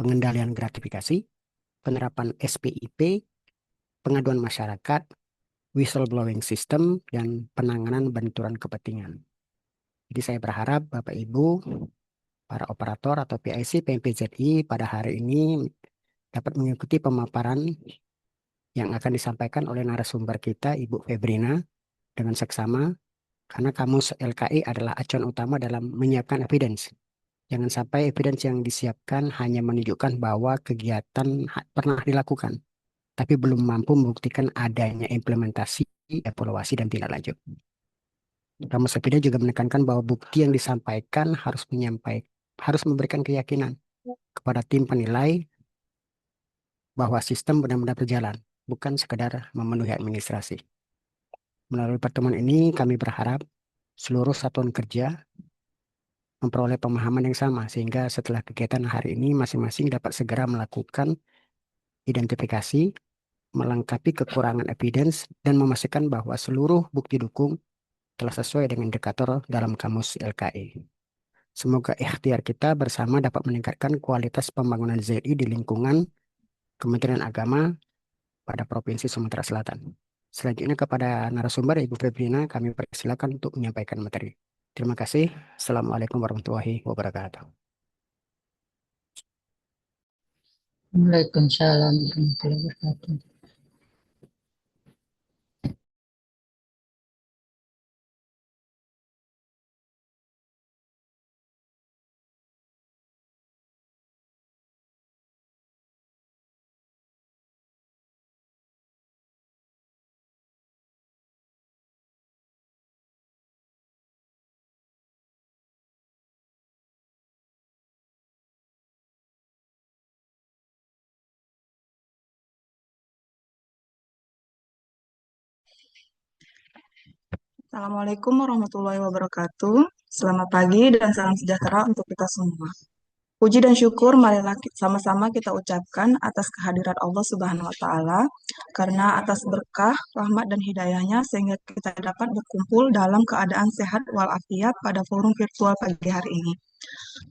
pengendalian gratifikasi, penerapan SPIP, pengaduan masyarakat, whistleblowing system, dan penanganan benturan kepentingan. Jadi saya berharap Bapak Ibu, para operator atau PIC PMPZI pada hari ini dapat mengikuti pemaparan yang akan disampaikan oleh narasumber kita, Ibu Febrina, dengan seksama, karena kamus LKI adalah acuan utama dalam menyiapkan evidence. Jangan sampai evidence yang disiapkan hanya menunjukkan bahwa kegiatan pernah dilakukan, tapi belum mampu membuktikan adanya implementasi, evaluasi, dan tindak lanjut. Kamus evidence juga menekankan bahwa bukti yang disampaikan harus memberikan keyakinan kepada tim penilai bahwa sistem benar-benar berjalan, bukan sekedar memenuhi administrasi. Melalui pertemuan ini, kami berharap seluruh satuan kerja memperoleh pemahaman yang sama, sehingga setelah kegiatan hari ini, masing-masing dapat segera melakukan identifikasi, melengkapi kekurangan evidence, dan memastikan bahwa seluruh bukti dukung telah sesuai dengan indikator dalam kamus LKI. Semoga ikhtiar kita bersama dapat meningkatkan kualitas pembangunan ZI di lingkungan Kementerian Agama pada Provinsi Sumatera Selatan. Selanjutnya kepada narasumber Ibu Febrina, kami persilakan untuk menyampaikan materi. Terima kasih. Assalamualaikum warahmatullahi wabarakatuh. Waalaikumsalam warahmatullahi wabarakatuh. Assalamualaikum warahmatullahi wabarakatuh. Selamat pagi dan salam sejahtera untuk kita semua. Puji dan syukur marilah sama-sama kita ucapkan atas kehadirat Allah Subhanahu wa taala karena atas berkah, rahmat dan hidayahnya sehingga kita dapat berkumpul dalam keadaan sehat walafiat pada forum virtual pagi hari ini.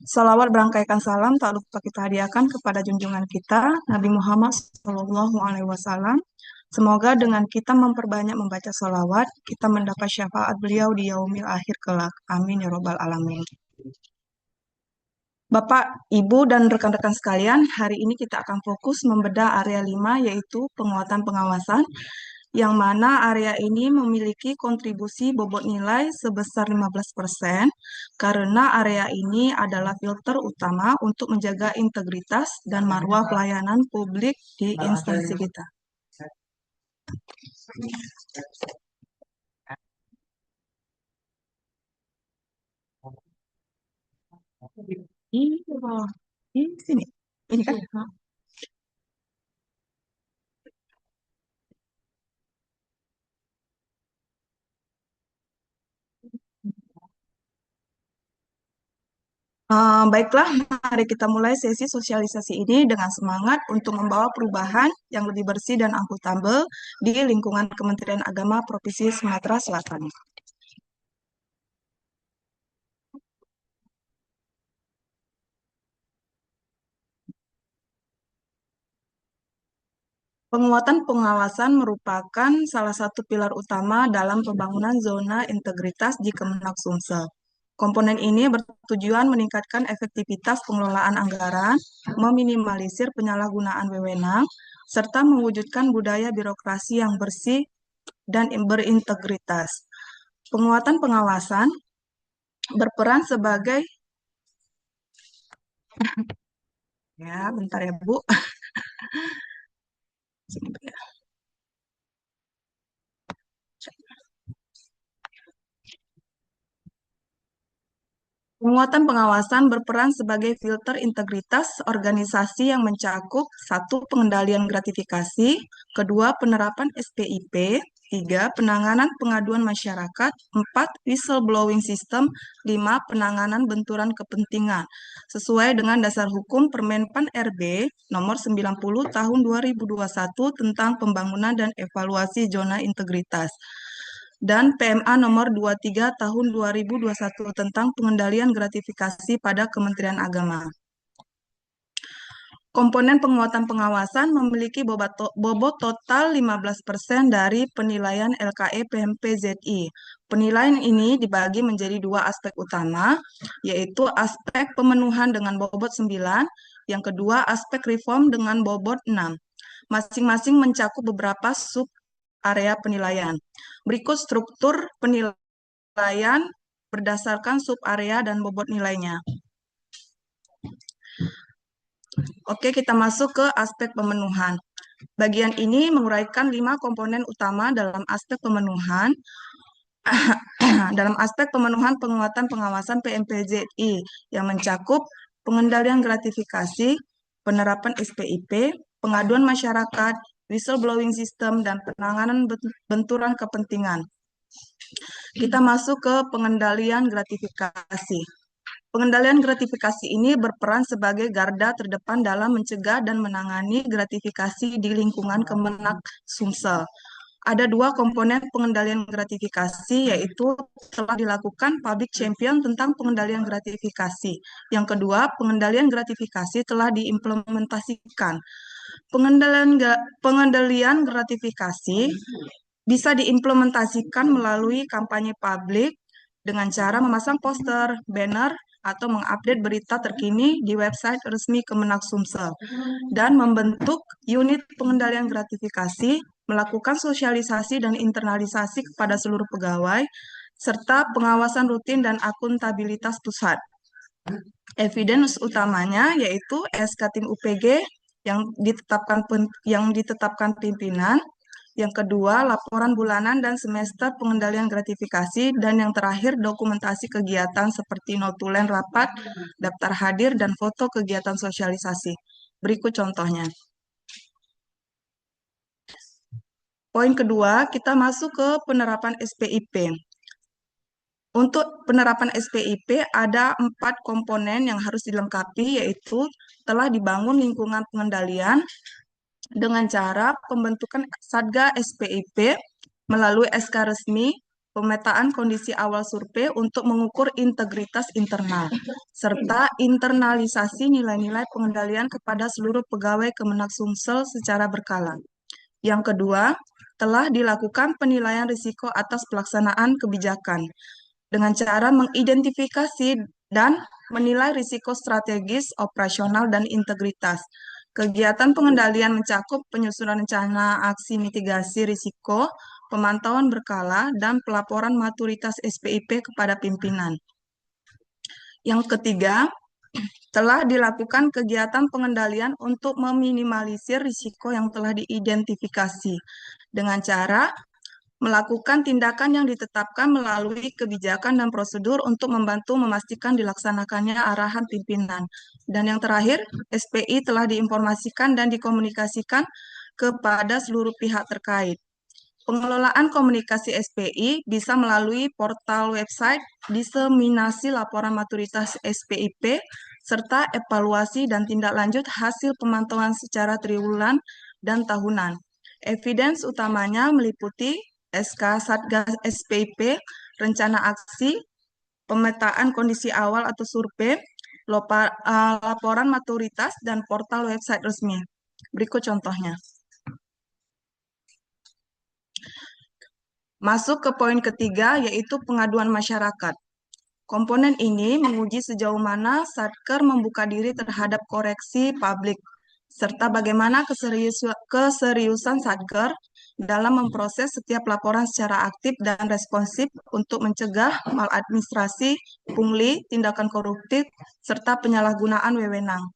Salawat berangkaikan salam tak lupa kita hadiahkan kepada junjungan kita Nabi Muhammad SAW. Semoga dengan kita memperbanyak membaca salawat, kita mendapat syafaat beliau di yaumil akhir kelak. Amin ya robbal alamin. Bapak, Ibu, dan rekan-rekan sekalian, hari ini kita akan fokus membedah area 5 yaitu penguatan pengawasan, yang mana area ini memiliki kontribusi bobot nilai sebesar 15% karena area ini adalah filter utama untuk menjaga integritas dan marwah pelayanan publik di instansi kita. Ini sini. Ini kan? Baiklah, mari kita mulai sesi sosialisasi ini dengan semangat untuk membawa perubahan yang lebih bersih dan akuntabel di lingkungan Kementerian Agama Provinsi Sumatera Selatan. Penguatan pengawasan merupakan salah satu pilar utama dalam pembangunan zona integritas di Kemenak Sumsel. Komponen ini bertujuan meningkatkan efektivitas pengelolaan anggaran, meminimalisir penyalahgunaan wewenang, serta mewujudkan budaya birokrasi yang bersih dan berintegritas. Penguatan pengawasan berperan sebagai ya, bentar ya Bu. Penguatan pengawasan berperan sebagai filter integritas organisasi yang mencakup 1. Pengendalian gratifikasi, 2. Penerapan SPIP, 3. Penanganan pengaduan masyarakat, 4. Whistleblowing system, 5. Penanganan benturan kepentingan, sesuai dengan dasar hukum Permenpan RB nomor 90 tahun 2021 tentang pembangunan dan evaluasi zona integritas, dan PMA nomor 23 tahun 2021 tentang pengendalian gratifikasi pada Kementerian Agama. Komponen penguatan pengawasan memiliki bobot total 15% dari penilaian LKE PMPZI. Penilaian ini dibagi menjadi dua aspek utama, yaitu aspek pemenuhan dengan bobot 9, yang kedua aspek reform dengan bobot 6. Masing-masing mencakup beberapa sub area penilaian. Berikut struktur penilaian berdasarkan sub area dan bobot nilainya. Oke, kita masuk ke aspek pemenuhan. Bagian ini menguraikan 5 komponen utama dalam aspek pemenuhan. Dalam aspek pemenuhan penguatan pengawasan PMPZI yang mencakup pengendalian gratifikasi, penerapan SPIP, pengaduan masyarakat, whistleblowing system, dan penanganan benturan kepentingan. Kita masuk ke pengendalian gratifikasi. Pengendalian gratifikasi ini berperan sebagai garda terdepan dalam mencegah dan menangani gratifikasi di lingkungan Kemenak Sumsel. Ada dua komponen pengendalian gratifikasi, yaitu telah dilakukan public champion tentang pengendalian gratifikasi. Yang kedua, pengendalian gratifikasi telah diimplementasikan. Pengendalian gratifikasi bisa diimplementasikan melalui kampanye publik dengan cara memasang poster, banner, atau mengupdate berita terkini di website resmi Kemenak Sumsel, dan membentuk unit pengendalian gratifikasi, melakukan sosialisasi dan internalisasi kepada seluruh pegawai, serta pengawasan rutin dan akuntabilitas pusat. Evidence utamanya yaitu SK Tim UPG yang ditetapkan pimpinan, yang kedua, laporan bulanan dan semester pengendalian gratifikasi, dan yang terakhir, dokumentasi kegiatan seperti notulen rapat, daftar hadir, dan foto kegiatan sosialisasi. Berikut contohnya. Poin kedua, kita masuk ke penerapan SPIP. Untuk penerapan SPIP, ada 4 komponen yang harus dilengkapi, yaitu telah dibangun lingkungan pengendalian, dengan cara pembentukan Satgas SPIP melalui SK resmi, pemetaan kondisi awal survei untuk mengukur integritas internal, serta internalisasi nilai-nilai pengendalian kepada seluruh pegawai Kemenak Sumsel secara berkala. Yang kedua, telah dilakukan penilaian risiko atas pelaksanaan kebijakan dengan cara mengidentifikasi dan menilai risiko strategis, operasional, dan integritas. Kegiatan pengendalian mencakup penyusunan rencana aksi mitigasi risiko, pemantauan berkala, dan pelaporan maturitas SPIP kepada pimpinan. Yang ketiga, telah dilakukan kegiatan pengendalian untuk meminimalisir risiko yang telah diidentifikasi dengan cara melakukan tindakan yang ditetapkan melalui kebijakan dan prosedur untuk membantu memastikan dilaksanakannya arahan pimpinan. Dan yang terakhir, SPI telah diinformasikan dan dikomunikasikan kepada seluruh pihak terkait. Pengelolaan komunikasi SPI bisa melalui portal website, diseminasi laporan maturitas SPIP, serta evaluasi dan tindak lanjut hasil pemantauan secara triwulan dan tahunan. Evidence utamanya meliputi SK Satgas SPIP, rencana aksi, pemetaan kondisi awal atau survei, laporan maturitas, dan portal website resmi. Berikut contohnya. Masuk ke poin ketiga, yaitu pengaduan masyarakat. Komponen ini menguji sejauh mana Satker membuka diri terhadap koreksi publik, serta bagaimana keseriusan Satker dalam memproses setiap laporan secara aktif dan responsif untuk mencegah maladministrasi, pungli, tindakan koruptif, serta penyalahgunaan wewenang.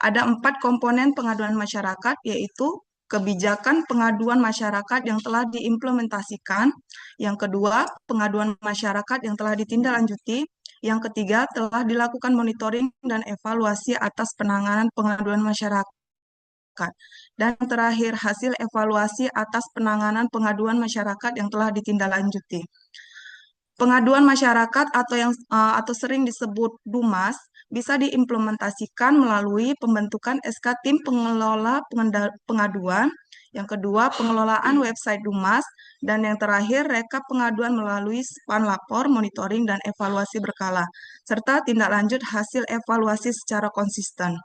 Ada 4 komponen pengaduan masyarakat, yaitu kebijakan pengaduan masyarakat yang telah diimplementasikan, yang kedua, pengaduan masyarakat yang telah ditindaklanjuti, yang ketiga, telah dilakukan monitoring dan evaluasi atas penanganan pengaduan masyarakat, dan terakhir, hasil evaluasi atas penanganan pengaduan masyarakat yang telah ditindaklanjuti. Pengaduan masyarakat atau sering disebut DUMAS bisa diimplementasikan melalui pembentukan SK Tim Pengelola Pengaduan, yang kedua pengelolaan website DUMAS, dan yang terakhir rekap pengaduan melalui span lapor, monitoring, dan evaluasi berkala, serta tindak lanjut hasil evaluasi secara konsisten.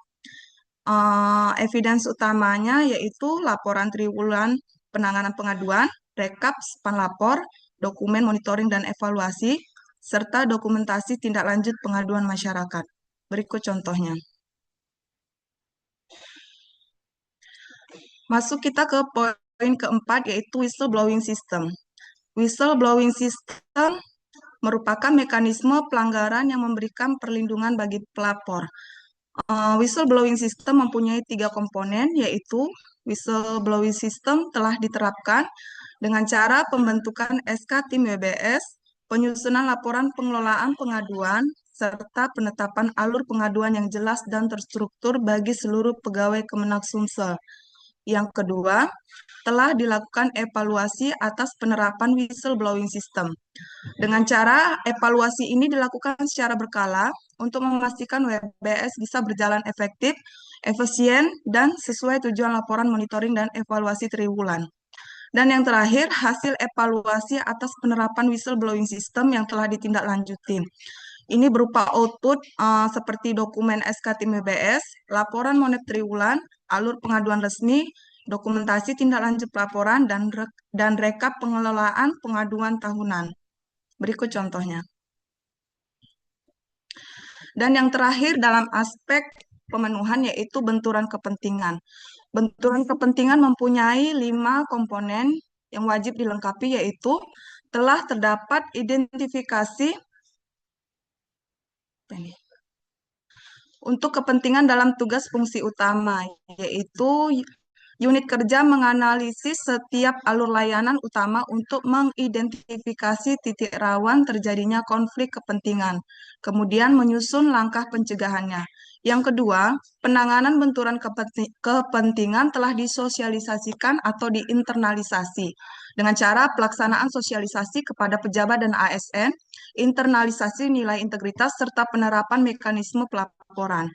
Evidence utamanya yaitu laporan triwulan penanganan pengaduan, rekap span lapor, dokumen monitoring dan evaluasi, serta dokumentasi tindak lanjut pengaduan masyarakat. Berikut contohnya. Masuk kita ke poin keempat, yaitu whistleblowing system. Whistleblowing system merupakan mekanisme pelanggaran yang memberikan perlindungan bagi pelapor. Whistleblowing system mempunyai 3 komponen, yaitu whistleblowing system telah diterapkan dengan cara pembentukan SK tim WBS, penyusunan laporan pengelolaan pengaduan, serta penetapan alur pengaduan yang jelas dan terstruktur bagi seluruh pegawai Kemenak Sumsel. Yang kedua, telah dilakukan evaluasi atas penerapan whistleblowing system. Dengan cara evaluasi ini dilakukan secara berkala untuk memastikan WBS bisa berjalan efektif, efisien, dan sesuai tujuan laporan monitoring dan evaluasi triwulan. Dan yang terakhir, hasil evaluasi atas penerapan whistleblowing system yang telah ditindaklanjuti. Ini berupa output seperti dokumen SK tim WBS, laporan monet triwulan, alur pengaduan resmi, dokumentasi tindak lanjut laporan, dan rekap pengelolaan pengaduan tahunan. Berikut contohnya. Dan yang terakhir dalam aspek pemenuhan yaitu benturan kepentingan. Benturan kepentingan mempunyai 5 komponen yang wajib dilengkapi, yaitu telah terdapat identifikasi untuk kepentingan dalam tugas fungsi utama, yaitu unit kerja menganalisis setiap alur layanan utama untuk mengidentifikasi titik rawan terjadinya konflik kepentingan, kemudian menyusun langkah pencegahannya. Yang kedua, penanganan benturan kepentingan telah disosialisasikan atau diinternalisasi dengan cara pelaksanaan sosialisasi kepada pejabat dan ASN, internalisasi nilai integritas, serta penerapan mekanisme pelaporan.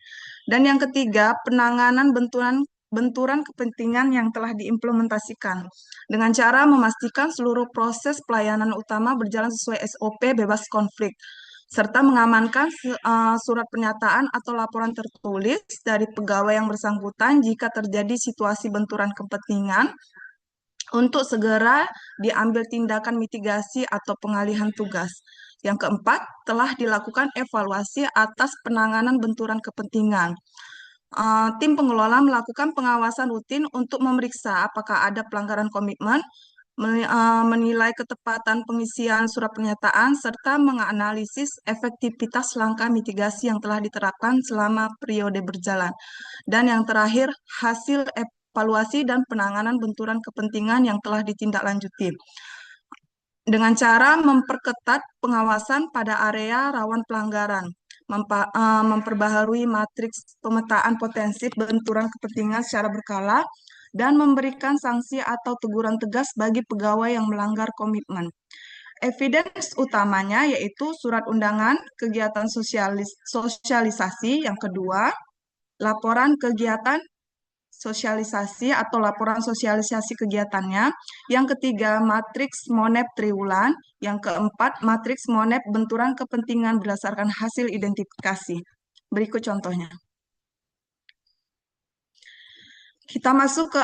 Dan yang ketiga, penanganan benturan kepentingan yang telah diimplementasikan dengan cara memastikan seluruh proses pelayanan utama berjalan sesuai SOP bebas konflik, serta mengamankan surat pernyataan atau laporan tertulis dari pegawai yang bersangkutan jika terjadi situasi benturan kepentingan untuk segera diambil tindakan mitigasi atau pengalihan tugas. Yang keempat, telah dilakukan evaluasi atas penanganan benturan kepentingan. Tim pengelola melakukan pengawasan rutin untuk memeriksa apakah ada pelanggaran komitmen, menilai ketepatan pengisian surat pernyataan, serta menganalisis efektivitas langkah mitigasi yang telah diterapkan selama periode berjalan. Dan yang terakhir, hasil evaluasi dan penanganan benturan kepentingan yang telah ditindaklanjuti. Dengan cara memperketat pengawasan pada area rawan pelanggaran, memperbaharui matriks pemetaan potensi benturan kepentingan secara berkala, dan memberikan sanksi atau teguran tegas bagi pegawai yang melanggar komitmen. Evidence utamanya yaitu surat undangan, kegiatan sosialisasi, yang kedua, laporan kegiatan sosialisasi atau laporan sosialisasi kegiatannya, yang ketiga, matriks monep triwulan, yang keempat, matriks monep benturan kepentingan berdasarkan hasil identifikasi. Berikut contohnya. Kita masuk ke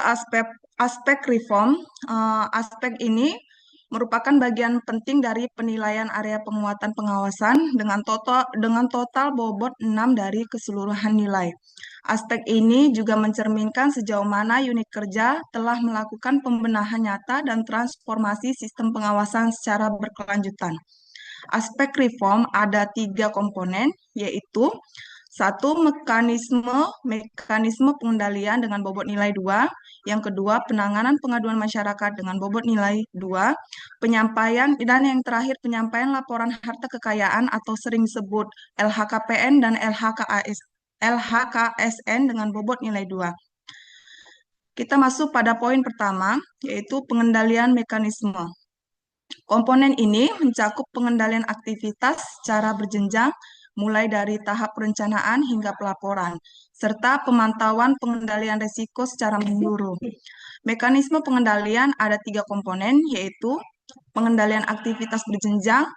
aspek reform. Aspek ini merupakan bagian penting dari penilaian area penguatan pengawasan dengan total bobot 6 dari keseluruhan nilai. Aspek ini juga mencerminkan sejauh mana unit kerja telah melakukan pembenahan nyata dan transformasi sistem pengawasan secara berkelanjutan. Aspek reform ada 3 komponen, yaitu 1. Mekanisme pengendalian dengan bobot nilai 2. Yang kedua, penanganan pengaduan masyarakat dengan bobot nilai 2. Penyampaian, dan yang terakhir, penyampaian laporan harta kekayaan atau sering disebut LHKPN dan LHKSN dengan bobot nilai 2. Kita masuk pada poin pertama, yaitu pengendalian mekanisme. Komponen ini mencakup pengendalian aktivitas secara berjenjang, mulai dari tahap perencanaan hingga pelaporan, serta pemantauan pengendalian risiko secara menyeluruh. Mekanisme pengendalian ada 3 komponen, yaitu pengendalian aktivitas berjenjang,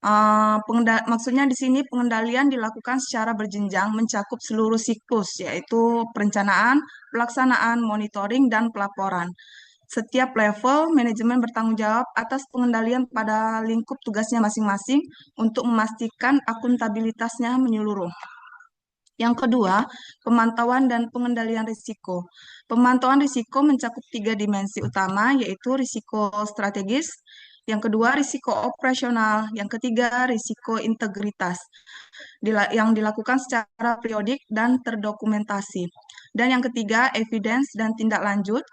Maksudnya di sini pengendalian dilakukan secara berjenjang mencakup seluruh siklus, yaitu perencanaan, pelaksanaan, monitoring, dan pelaporan. Setiap level manajemen bertanggung jawab atas pengendalian pada lingkup tugasnya masing-masing untuk memastikan akuntabilitasnya menyeluruh. Yang kedua, pemantauan dan pengendalian risiko. Pemantauan risiko mencakup tiga dimensi utama, yaitu risiko strategis, yang kedua risiko operasional, yang ketiga risiko integritas, yang dilakukan secara periodik dan terdokumentasi. Dan yang ketiga, evidence dan tindak lanjut.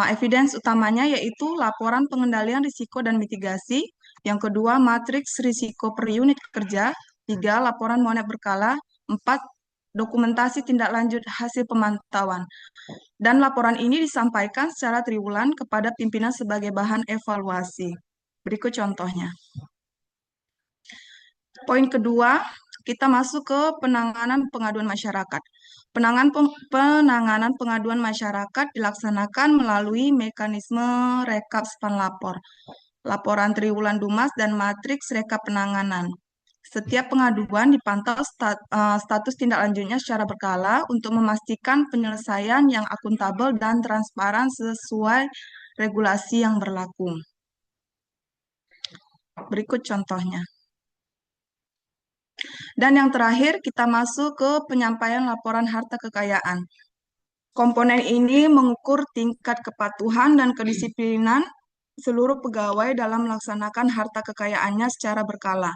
Evidence utamanya yaitu laporan pengendalian risiko dan mitigasi, yang kedua matriks risiko per unit kerja, tiga laporan monet berkala, empat dokumentasi tindak lanjut hasil pemantauan. Dan laporan ini disampaikan secara triwulan kepada pimpinan sebagai bahan evaluasi. Berikut contohnya. Poin kedua, kita masuk ke penanganan pengaduan masyarakat. Penanganan pengaduan masyarakat dilaksanakan melalui mekanisme rekap span lapor, laporan triwulan Dumas, dan matriks rekap penanganan. Setiap pengaduan dipantau status tindak lanjutnya secara berkala untuk memastikan penyelesaian yang akuntabel dan transparan sesuai regulasi yang berlaku. Berikut contohnya. Dan yang terakhir, kita masuk ke penyampaian laporan harta kekayaan. Komponen ini mengukur tingkat kepatuhan dan kedisiplinan seluruh pegawai dalam melaksanakan harta kekayaannya secara berkala.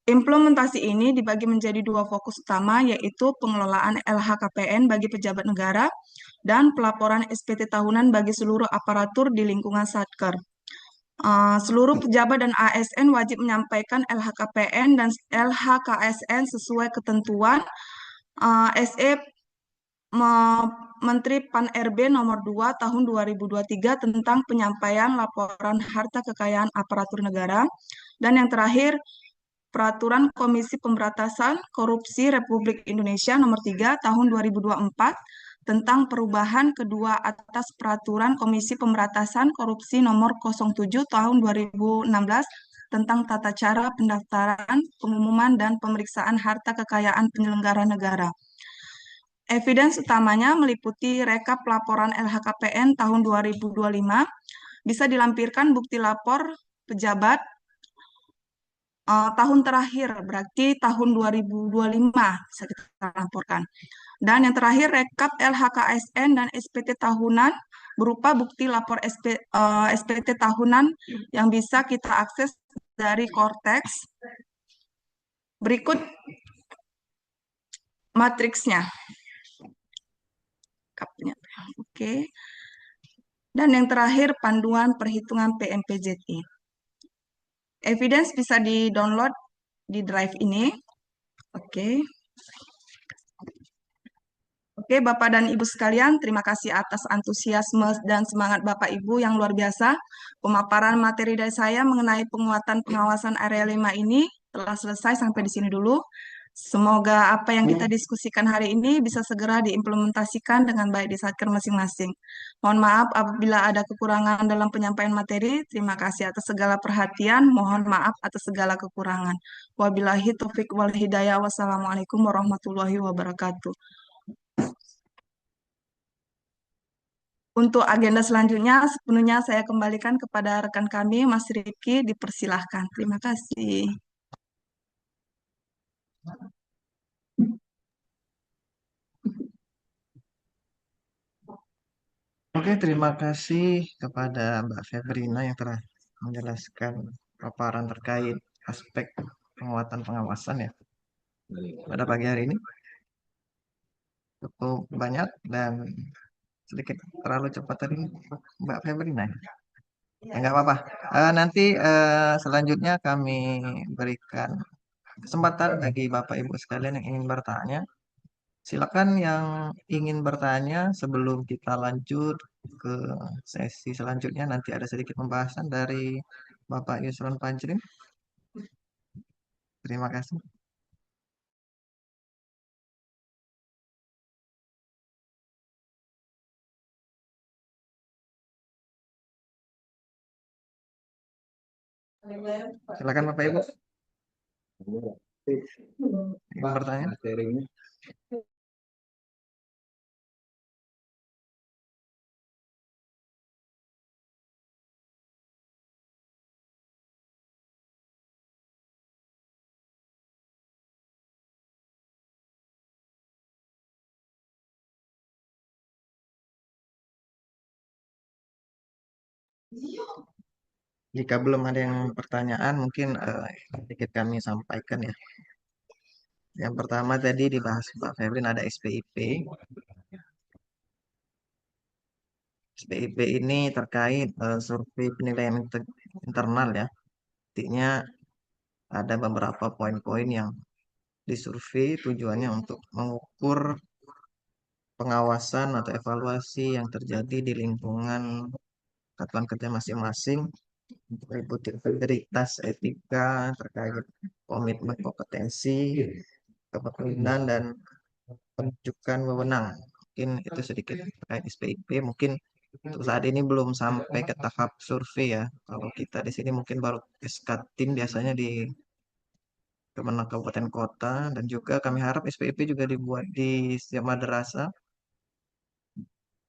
Implementasi ini dibagi menjadi dua fokus utama, yaitu pengelolaan LHKPN bagi pejabat negara dan pelaporan SPT tahunan bagi seluruh aparatur di lingkungan Satker. Seluruh pejabat dan ASN wajib menyampaikan LHKPN dan LHKSN sesuai ketentuan SE Menteri Pan-RB nomor 2 tahun 2023 tentang penyampaian laporan harta kekayaan aparatur negara. Dan yang terakhir, Peraturan Komisi Pemberantasan Korupsi Republik Indonesia nomor 3 tahun 2024 tentang perubahan kedua atas Peraturan Komisi Pemberantasan Korupsi nomor 07 tahun 2016 tentang tata cara pendaftaran, pengumuman, dan pemeriksaan harta kekayaan penyelenggara negara. Evidence utamanya meliputi rekap laporan LHKPN tahun 2025, bisa dilampirkan bukti lapor pejabat tahun terakhir, berarti tahun 2025 bisa kita laporkan. Dan yang terakhir, rekap LHKSN dan SPT tahunan berupa bukti lapor SPT tahunan yang bisa kita akses dari Cortex. Berikut matriksnya. Oke. Dan yang terakhir, panduan perhitungan PMPZI. Evidence bisa di-download di drive ini. Oke. Oke, Bapak dan Ibu sekalian, terima kasih atas antusiasme dan semangat Bapak Ibu yang luar biasa. Pemaparan materi dari saya mengenai penguatan pengawasan area 5 ini telah selesai sampai di sini dulu. Semoga apa yang kita diskusikan hari ini bisa segera diimplementasikan dengan baik di Satker masing-masing. Mohon maaf apabila ada kekurangan dalam penyampaian materi. Terima kasih atas segala perhatian. Mohon maaf atas segala kekurangan. Wabillahi taufiq wal hidayah. Wassalamualaikum warahmatullahi wabarakatuh. Untuk agenda selanjutnya, sepenuhnya saya kembalikan kepada rekan kami, Mas Rifki, dipersilahkan. Terima kasih. Oke, terima kasih kepada Mbak Febrina yang telah menjelaskan paparan terkait aspek penguatan pengawasan ya pada pagi hari ini. Cukup banyak dan sedikit terlalu cepat tadi Mbak Febrina. Ya, nggak apa-apa. Nanti selanjutnya kami berikan kesempatan bagi Bapak Ibu sekalian yang ingin bertanya. Silakan yang ingin bertanya sebelum kita lanjut ke sesi selanjutnya. Nanti ada sedikit pembahasan dari Bapak Yusron Panjrim. Terima kasih. Silakan Bapak Ibu. Yang bertanya. Jika belum ada yang pertanyaan, mungkin sedikit kami sampaikan ya. Yang pertama tadi dibahas Pak Febrin ada SPIP. SPIP ini terkait survei penilaian internal ya. Artinya ada beberapa poin-poin yang disurvei tujuannya untuk mengukur pengawasan atau evaluasi yang terjadi di lingkungan satuan kerja masing-masing, meliputi integritas, etika, terkait komitmen kompetensi, kepemimpinan, dan penunjukan wewenang. Mungkin itu sedikit terkait SPIP. Mungkin untuk saat ini belum sampai ke tahap survei ya. Kalau kita di sini mungkin baru SK tim biasanya di Kemenang Kabupaten Kota, dan juga kami harap SPIP juga dibuat di setiap madrasah.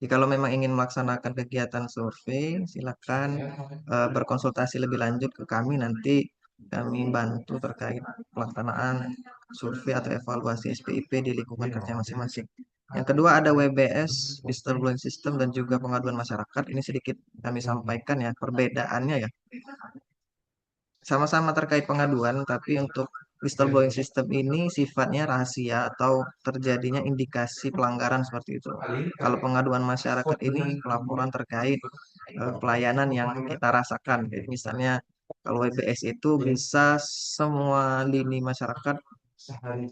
Jadi kalau memang ingin melaksanakan kegiatan survei, silakan berkonsultasi lebih lanjut ke kami, nanti kami bantu terkait pelaksanaan survei atau evaluasi SPIP di lingkungan kerja masing-masing. Yang kedua ada WBS, Whistleblowing System, dan juga pengaduan masyarakat. Ini sedikit kami sampaikan ya, perbedaannya ya. Sama-sama terkait pengaduan, tapi untuk whistleblowing system ini sifatnya rahasia atau terjadinya indikasi pelanggaran seperti itu. Kalau pengaduan masyarakat ini laporan terkait pelayanan yang kita rasakan. Jadi misalnya kalau WBS itu bisa semua lini masyarakat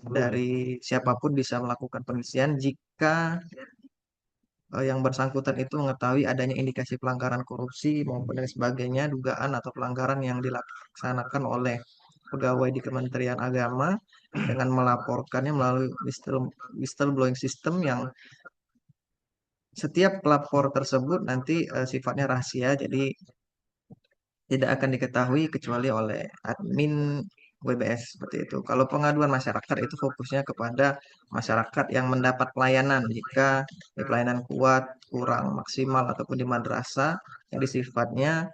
dari siapapun bisa melakukan pengisian jika yang bersangkutan itu mengetahui adanya indikasi pelanggaran korupsi maupun dan sebagainya, dugaan atau pelanggaran yang dilaksanakan oleh pegawai di Kementerian Agama dengan melaporkannya melalui whistleblowing system yang setiap pelapor tersebut nanti sifatnya rahasia, jadi tidak akan diketahui kecuali oleh admin WBS seperti itu. Kalau pengaduan masyarakat itu fokusnya kepada masyarakat yang mendapat pelayanan. Jika pelayanan kuat, kurang maksimal ataupun di madrasah, jadi sifatnya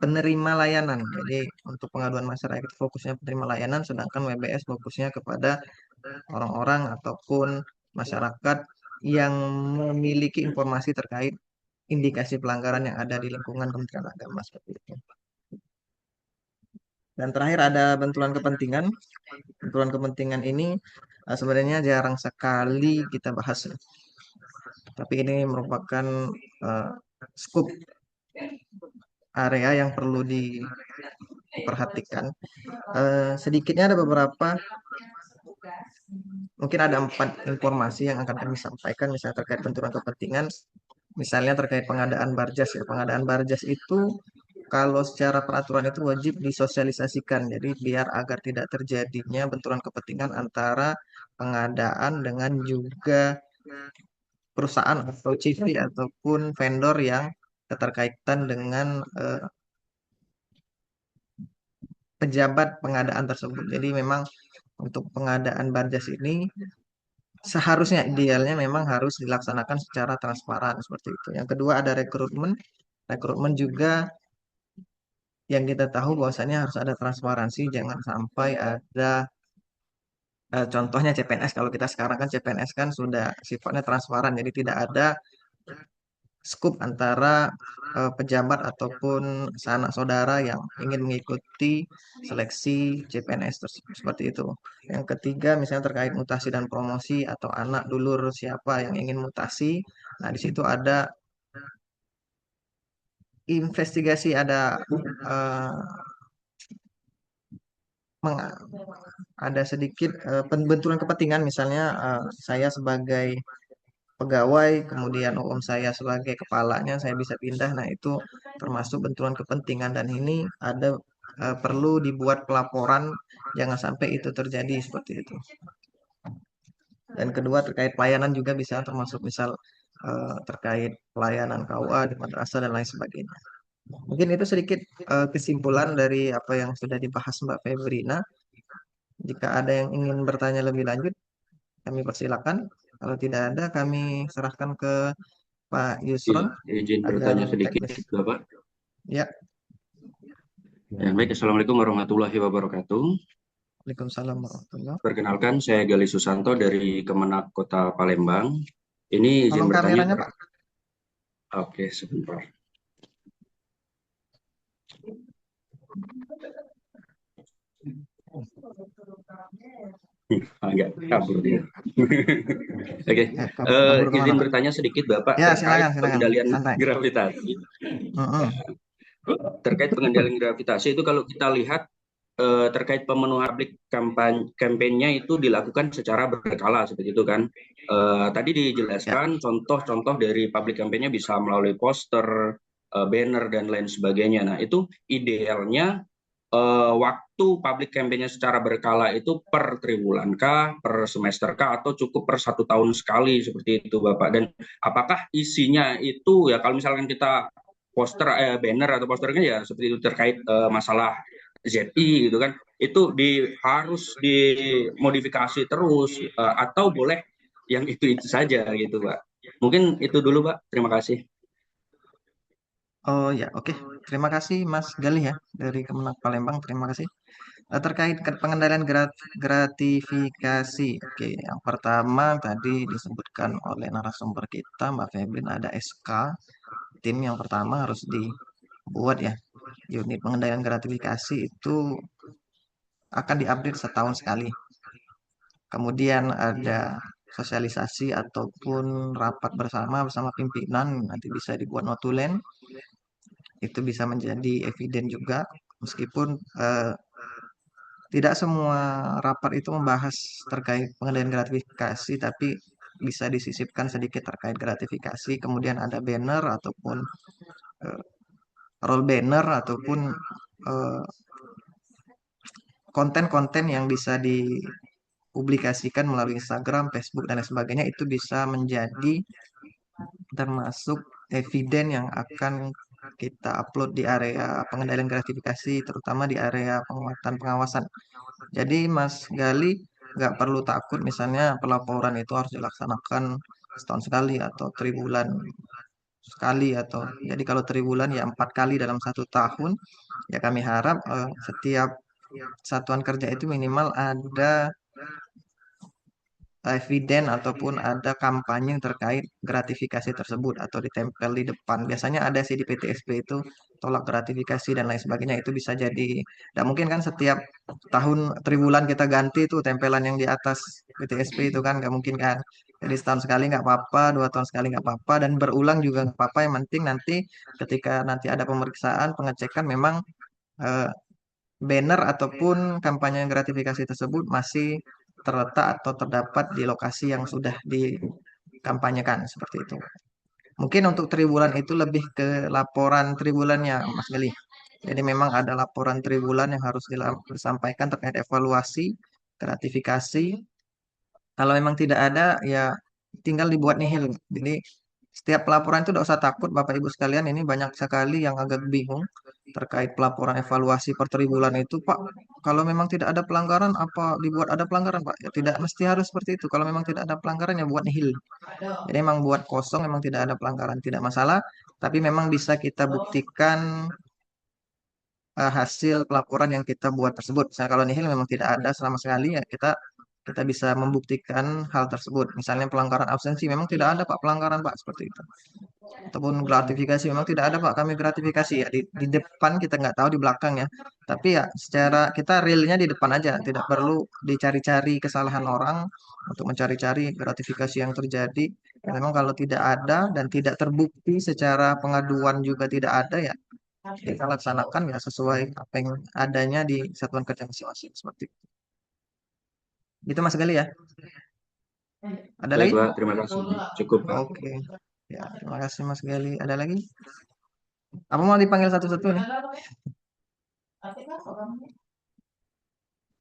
penerima layanan. Jadi untuk pengaduan masyarakat itu fokusnya penerima layanan, sedangkan WBS fokusnya kepada orang-orang ataupun masyarakat yang memiliki informasi terkait indikasi pelanggaran yang ada di lingkungan Kementerian Agama seperti itu. Dan terakhir ada benturan kepentingan. Benturan kepentingan ini sebenarnya jarang sekali kita bahas, tapi ini merupakan skup area yang perlu diperhatikan. Sedikitnya ada beberapa, mungkin ada 4 informasi yang akan kami sampaikan, misalnya terkait benturan kepentingan, misalnya terkait pengadaan barjas ya. Pengadaan barjas itu kalau secara peraturan itu wajib disosialisasikan. Jadi biar agar tidak terjadinya benturan kepentingan antara pengadaan dengan juga perusahaan atau CV ataupun vendor yang keterkaitan dengan pejabat pengadaan tersebut. Jadi memang untuk pengadaan barjas ini seharusnya idealnya memang harus dilaksanakan secara transparan seperti itu. Yang kedua ada rekrutmen. Rekrutmen juga yang kita tahu bahwasannya harus ada transparansi, jangan sampai ada contohnya CPNS. Kalau kita sekarang kan CPNS kan sudah sifatnya transparan, jadi tidak ada skup antara pejabat ataupun sanak saudara yang ingin mengikuti seleksi CPNS seperti itu. Yang ketiga misalnya terkait mutasi dan promosi atau anak dulur siapa yang ingin mutasi. Nah, di situ ada investigasi, ada ada sedikit benturan kepentingan, misalnya saya sebagai pegawai, kemudian om saya sebagai kepalanya, saya bisa pindah. Nah, itu termasuk benturan kepentingan, dan ini ada perlu dibuat pelaporan, jangan sampai itu terjadi seperti itu. Dan kedua terkait pelayanan juga bisa termasuk misal terkait pelayanan KUA di madrasah dan lain sebagainya. Mungkin itu sedikit kesimpulan dari apa yang sudah dibahas Mbak Febrina. Jika ada yang ingin bertanya lebih lanjut, kami persilakan. Kalau tidak ada, kami serahkan ke Pak Iya, Yusron izin agar bertanya sedikit, teknis. Bapak. Ya, Ya, baik, Assalamualaikum warahmatullahi wabarakatuh. Waalaikumsalam warahmatullahi. Perkenalkan, saya Gali Susanto dari Kemenak Kota Palembang. Ini izin Tolong bertanya. kameranya, Pak. Oke, sebentar. Agak kabur dia. Oke, Kabur kemana, izin Pak? bertanya sedikit, Bapak, Ya, terkait silakan, pengendalian santai. gravitasi. Mm-mm. Terkait pengendalian gravitasi itu kalau kita lihat terkait pemenuhan publik kampanye itu dilakukan secara berkala seperti itu kan. Tadi Ya, dijelaskan contoh-contoh dari public campaign-nya bisa melalui poster, banner dan lain sebagainya. Nah, itu idealnya waktu public campaign-nya secara berkala itu per triwulan kah, per semester kah, atau cukup per 1 tahun sekali seperti itu Bapak. Dan apakah isinya itu ya kalau misalkan kita poster banner atau posternya ya seperti itu terkait masalah ZI gitu kan, itu harus dimodifikasi terus atau boleh yang itu saja gitu Pak. Mungkin itu dulu Pak. Terima kasih. oh ya, oke. Terima kasih Mas Galih ya dari Kemenak Palembang. Terima kasih. Terkait pengendalian gratifikasi. Oke, yang pertama tadi disebutkan oleh narasumber kita Mbak Feblin ada SK. Tim yang pertama harus dibuat ya. Unit pengendalian gratifikasi itu akan diupdate setahun sekali. Kemudian ada sosialisasi ataupun rapat bersama pimpinan nanti bisa dibuat notulen. Itu bisa menjadi eviden juga meskipun tidak semua rapat itu membahas terkait pengendalian gratifikasi, tapi bisa disisipkan sedikit terkait gratifikasi. Kemudian ada banner ataupun eh, roll banner ataupun eh, konten-konten yang bisa dipublikasikan melalui Instagram, Facebook dan lain sebagainya itu bisa menjadi termasuk eviden yang akan kita upload di area pengendalian gratifikasi, terutama di area penguatan pengawasan. Jadi Mas Gali nggak perlu takut misalnya pelaporan itu harus dilaksanakan setahun sekali atau triwulan sekali atau jadi kalau triwulan ya 4 kali dalam 1 tahun. Ya kami harap setiap satuan kerja itu minimal ada eviden ataupun ada kampanye terkait gratifikasi tersebut atau ditempel di depan. Biasanya ada sih di PTSP itu tolak gratifikasi dan lain sebagainya itu bisa jadi. Dan mungkin kan setiap tahun triwulan kita ganti tuh tempelan yang di atas PTSP itu kan nggak mungkin kan. Jadi setahun sekali nggak apa-apa, 2 tahun sekali nggak apa-apa, dan berulang juga nggak apa-apa. Yang penting nanti ketika nanti ada pemeriksaan, pengecekan memang eh, banner ataupun kampanye gratifikasi tersebut masih terletak atau terdapat di lokasi yang sudah dikampanyekan seperti itu. Mungkin untuk triwulan itu lebih ke laporan triwulannya, Mas Gali. Jadi memang ada laporan triwulan yang harus disampaikan terkait evaluasi, gratifikasi. Kalau memang tidak ada, ya tinggal dibuat nihil. Jadi setiap pelaporan itu tidak usah takut, Bapak Ibu sekalian. Ini banyak sekali yang agak bingung terkait pelaporan evaluasi per triwulan itu, Pak. Kalau memang tidak ada pelanggaran, apa dibuat ada pelanggaran, Pak? Ya, tidak mesti harus seperti itu. Kalau memang tidak ada pelanggaran, ya buat nihil. Jadi memang buat kosong, memang tidak ada pelanggaran, tidak masalah. Tapi memang bisa kita buktikan hasil pelaporan yang kita buat tersebut. Misalnya kalau nihil memang tidak ada sama sekali, ya kita bisa membuktikan hal tersebut. Misalnya pelanggaran absensi memang tidak ada Pak pelanggaran Pak seperti itu. Ataupun gratifikasi memang tidak ada Pak kami gratifikasi ya di depan kita nggak tahu di belakang ya. Tapi ya secara kita realnya di depan aja, tidak perlu dicari-cari kesalahan orang untuk mencari-cari gratifikasi yang terjadi. Ya, memang kalau tidak ada dan tidak terbukti secara pengaduan juga tidak ada ya kita laksanakan ya sesuai apa yang adanya di satuan kerja masing-masing seperti itu. Itu Mas Gali ya. Ada Baik lagi? Pak, terima kasih. Cukup Pak. Oke. Ya, terima kasih Mas Gali. Ada lagi? Apa mau dipanggil satu-satu nih?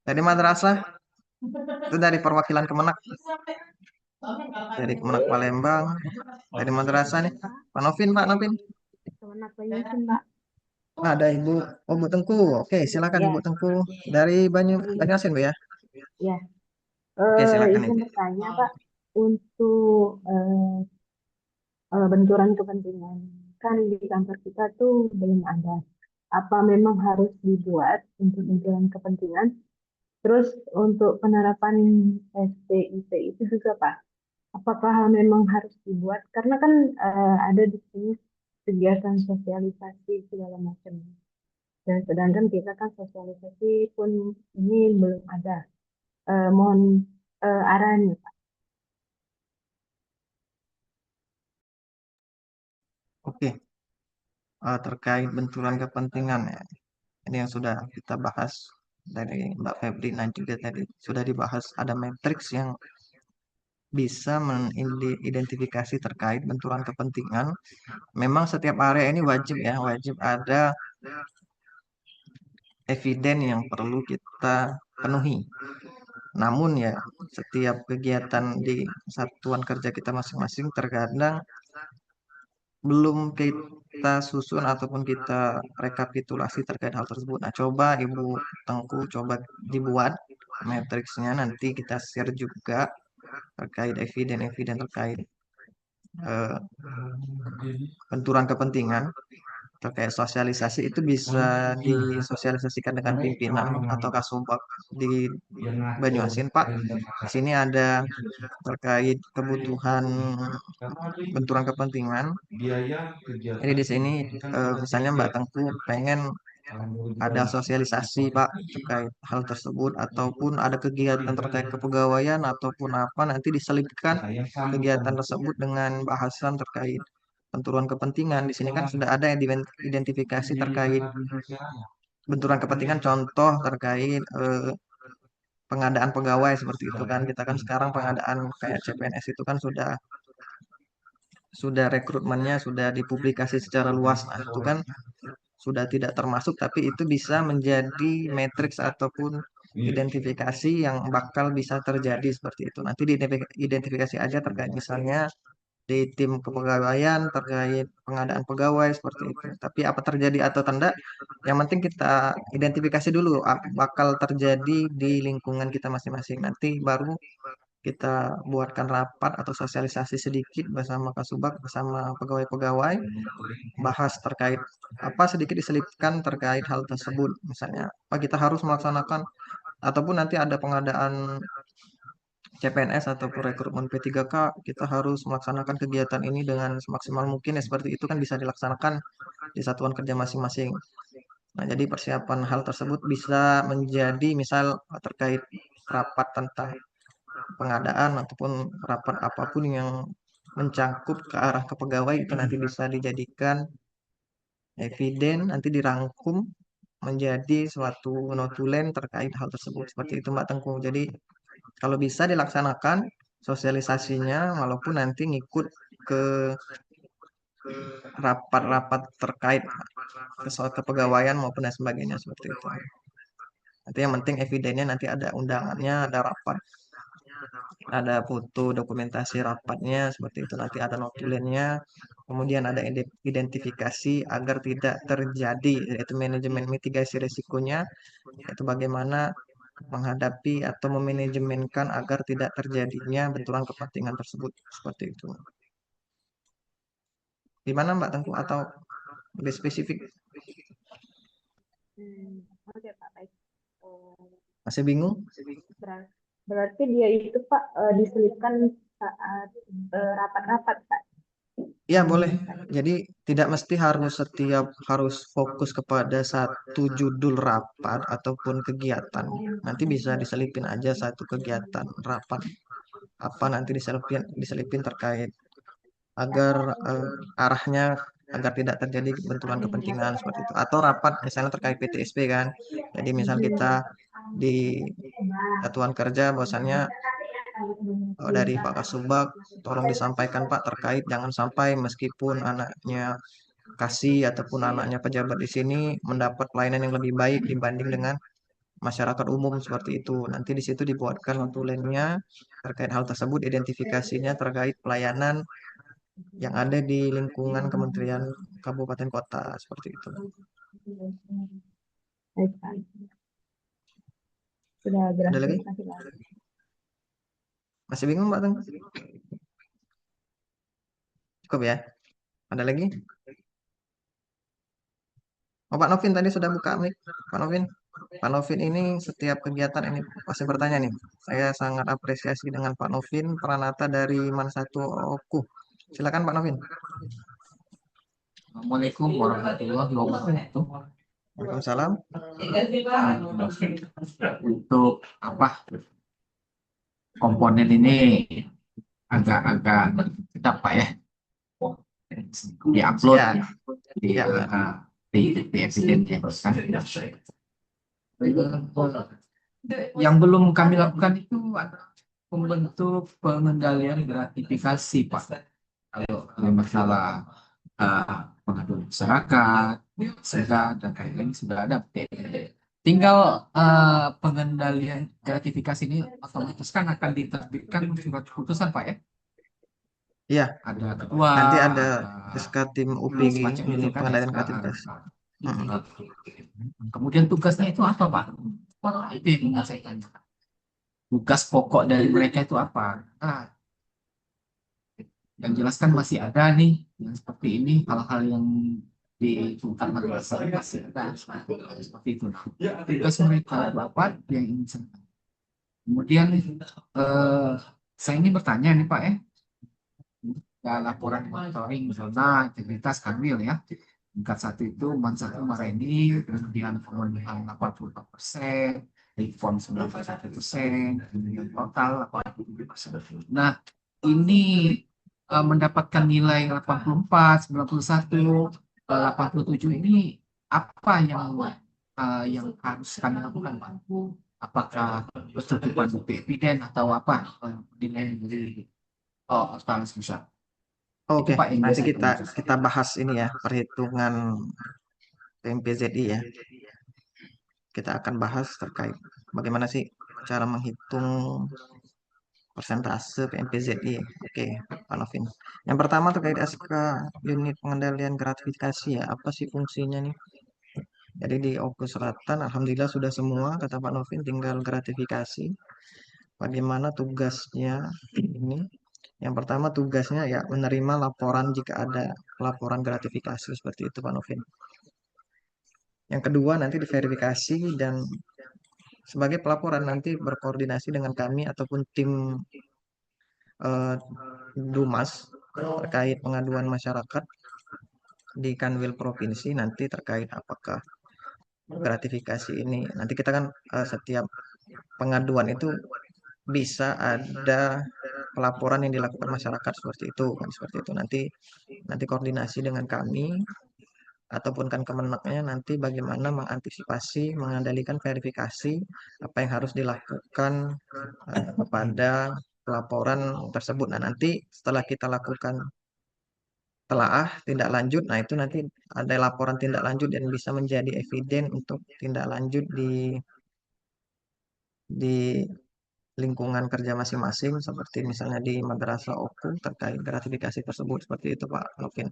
Dari madrasah? Itu dari perwakilan Kemenak. Dari Kemenak Palembang. Dari madrasah nih. Pak Novin, Pak Novin. Kemenak Banyasin, Pak. Ada Ibu, oh Bu Tengku. Oke, silakan Ibu Ya, Tengku dari Banyuasin Bu ya. ya. Oke, silakan Izin Ibu. bertanya, Pak, untuk benturan kepentingan. Kan di kantor kita tuh belum ada. Apa memang harus dibuat untuk benturan kepentingan? Terus untuk penerapan SPIP itu juga, Pak. Apakah memang harus dibuat? Karena kan ada di sini kegiatan sosialisasi segala macam. Dan sedangkan kita kan sosialisasi pun ini belum ada. Mohon arahannya, Pak. Oke, terkait benturan kepentingan ya. Ini yang sudah kita bahas dari Mbak Febri dan juga tadi sudah dibahas ada matriks yang bisa mengidentifikasi terkait benturan kepentingan. Memang setiap area ini wajib ya, wajib ada eviden yang perlu kita penuhi. Namun ya, setiap kegiatan di satuan kerja kita masing-masing terkadang belum kita susun ataupun kita rekapitulasi terkait hal tersebut. Nah, coba Ibu Tengku coba dibuat matriksnya, nanti kita share juga terkait eviden-eviden terkait eh, benturan kepentingan terkait sosialisasi itu bisa disosialisasikan dengan pimpinan atau kasubag di Banyuasin Pak. Di sini ada terkait kebutuhan benturan kepentingan. Jadi di sini misalnya Mbak Tengku pengen ada sosialisasi Pak terkait hal tersebut ataupun ada kegiatan terkait kepegawaian ataupun apa nanti diselipkan kegiatan tersebut dengan bahasan terkait benturan kepentingan. Di sini kan sudah ada yang identifikasi terkait benturan kepentingan contoh terkait pengadaan pegawai seperti itu kan. Kita kan sekarang pengadaan kayak CPNS itu kan sudah rekrutmennya sudah dipublikasi secara luas. Nah, itu kan sudah tidak termasuk tapi itu bisa menjadi matriks ataupun identifikasi yang bakal bisa terjadi seperti itu. Nanti diidentifikasi aja terkait misalnya di tim kepegawaian terkait pengadaan pegawai seperti itu. Tapi apa terjadi atau tidak, yang penting kita identifikasi dulu bakal terjadi di lingkungan kita masing-masing. Nanti baru kita buatkan rapat atau sosialisasi sedikit bersama Kasubag bersama pegawai-pegawai bahas terkait apa sedikit diselipkan terkait hal tersebut misalnya apa kita harus melaksanakan ataupun nanti ada pengadaan CPNS ataupun rekrutmen P3K kita harus melaksanakan kegiatan ini dengan semaksimal mungkin ya seperti itu kan bisa dilaksanakan di satuan kerja masing-masing. Nah, jadi persiapan hal tersebut bisa menjadi misal terkait rapat tentang pengadaan ataupun rapat apapun yang mencangkup ke arah kepegawai itu nanti bisa dijadikan eviden, nanti dirangkum menjadi suatu notulen terkait hal tersebut. Seperti itu Mbak Tengku. Jadi kalau bisa dilaksanakan sosialisasinya walaupun nanti ngikut ke rapat-rapat terkait ke soal kepegawaian maupun dan sebagainya seperti itu. Nanti yang penting evidennya nanti ada undangannya, ada rapat, ada foto dokumentasi rapatnya seperti itu. Nanti ada notulennya, kemudian ada identifikasi agar tidak terjadi yaitu manajemen mitigasi risikonya, yaitu bagaimana menghadapi atau memanajemenkan agar tidak terjadinya benturan kepentingan tersebut seperti itu. Di mana Mbak Tengku atau lebih spesifik? Oke, Pak, baik. Eh, Masih bingung? Ber- Berarti dia itu Pak diselipkan saat rapat-rapat Pak. Ya boleh. Jadi tidak mesti harus fokus kepada satu judul rapat ataupun kegiatan. Nanti bisa diselipin aja satu kegiatan rapat apa nanti diselipin terkait agar arahnya agar tidak terjadi benturan kepentingan seperti itu. Atau rapat misalnya terkait PTSP kan. Jadi misal kita di satuan kerja bahwasannya dari Pak Kasubag tolong disampaikan Pak terkait jangan sampai meskipun anaknya kasih ataupun anaknya pejabat di sini mendapat pelayanan yang lebih baik dibanding dengan masyarakat umum seperti itu. Nanti di situ dibuatkan notulennya terkait hal tersebut, identifikasinya terkait pelayanan yang ada di lingkungan Kementerian Kabupaten Kota seperti itu. Baik, Pak. Sudah Ada berhasil lagi? kasih Pak. Masih bingung Mbak Teng? Cukup ya? Ada lagi? Oh, Pak Novin tadi sudah buka mic. Pak Novin. Pak Novin ini setiap kegiatan ini pasti bertanya nih. Saya sangat apresiasi dengan Pak Novin, Pranata dari Mansatu Oku. Silakan Pak Novin. Assalamualaikum warahmatullahi wabarakatuh. Waalaikumsalam. Untuk apa komponen ini agak-agak apa ya diupload Ya, di ya. di evidennya kan. Yang belum kami lakukan itu adalah membentuk pengendalian gratifikasi Pak. Kalau masalah pengaduan masyarakat, sudah dan lain-lain sudah ada. Tinggal pengendalian gratifikasi ini otomatis kan akan diterbitkan surat keputusan Pak ya. Iya, Ada ketua, nanti ada SK tim UPG semacam itu untuk kan pengendalian SK. gratifikasi. Kemudian tugasnya itu apa Pak? Itu yang ingin saya tanyakan. Tugas pokok dari mereka itu apa? Nah, yang jelas kan masih ada nih yang seperti ini, hal-hal yang di tingkat madrasah masih ada seperti itu. Tugas mereka Bapak yang ingin saya. Kemudian saya ingin bertanya nih Pak ya, laporan monitoring zona integritas Kanwil ya. Tingkat 1 itu Mansatu Mareni, kemudian pemenuhan 84%, reform 91%, kemudian total 87%. Nah, ini mendapatkan nilai 84, 91, 87 ini apa yang harus kami lakukan Pak? Apakah persetujuan bukti eviden atau apa nilai dari total sebesar? Oke, Itu Pak yang nanti biasa kita bahas ini ya, perhitungan PMPZI ya. Kita akan bahas terkait bagaimana sih cara menghitung persentase PMPZI. Oke, Pak Novin. Yang pertama terkait SK unit pengendalian gratifikasi ya. Apa sih fungsinya nih? Jadi di Oku Selatan, alhamdulillah sudah semua, kata Pak Novin, tinggal gratifikasi. Bagaimana tugasnya ini? Yang pertama tugasnya ya menerima laporan jika ada laporan gratifikasi seperti itu Pak Novin. Yang kedua nanti diverifikasi dan sebagai pelaporan nanti berkoordinasi dengan kami ataupun tim Dumas terkait pengaduan masyarakat di Kanwil Provinsi nanti terkait apakah gratifikasi ini. Nanti kita kan setiap pengaduan itu bisa ada pelaporan yang dilakukan masyarakat seperti itu kan, seperti itu. Nanti koordinasi dengan kami ataupun kan kemenaknya nanti bagaimana mengantisipasi, mengendalikan verifikasi apa yang harus dilakukan kepada laporan tersebut. Nah, nanti setelah kita lakukan telaah tindak lanjut, nah itu nanti ada laporan tindak lanjut dan bisa menjadi eviden untuk tindak lanjut di lingkungan kerja masing-masing seperti misalnya di Madrasah Oku terkait gratifikasi tersebut seperti itu Pak Novin.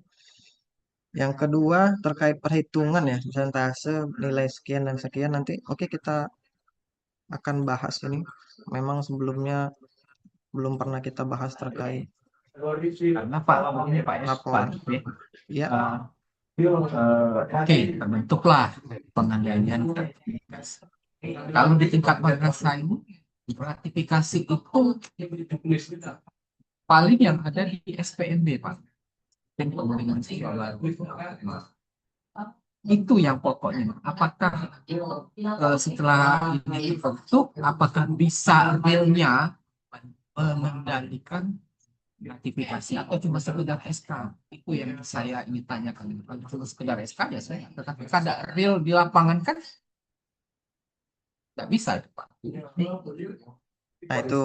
Yang kedua terkait perhitungan ya persentase nilai sekian dan sekian nanti oke kita akan bahas ini. Memang sebelumnya belum pernah kita bahas terkait karena Pak ini Pak laporan. Ya, oke, terbentuklah pengendalian gratifikasi. Kalau di tingkat madrasah ini gratifikasi itu paling yang ada di SPMB Pak. Dan pengembangan sekolah itu yang pokoknya. Apakah setelah ini dibentuk, apakah bisa realnya mengendalikan gratifikasi atau cuma sekedar SK? Itu yang saya ingin tanyakan. Kalau cuma sekedar SK ya saya, tetapi kada real di lapangan kan nggak bisa Pak. nah itu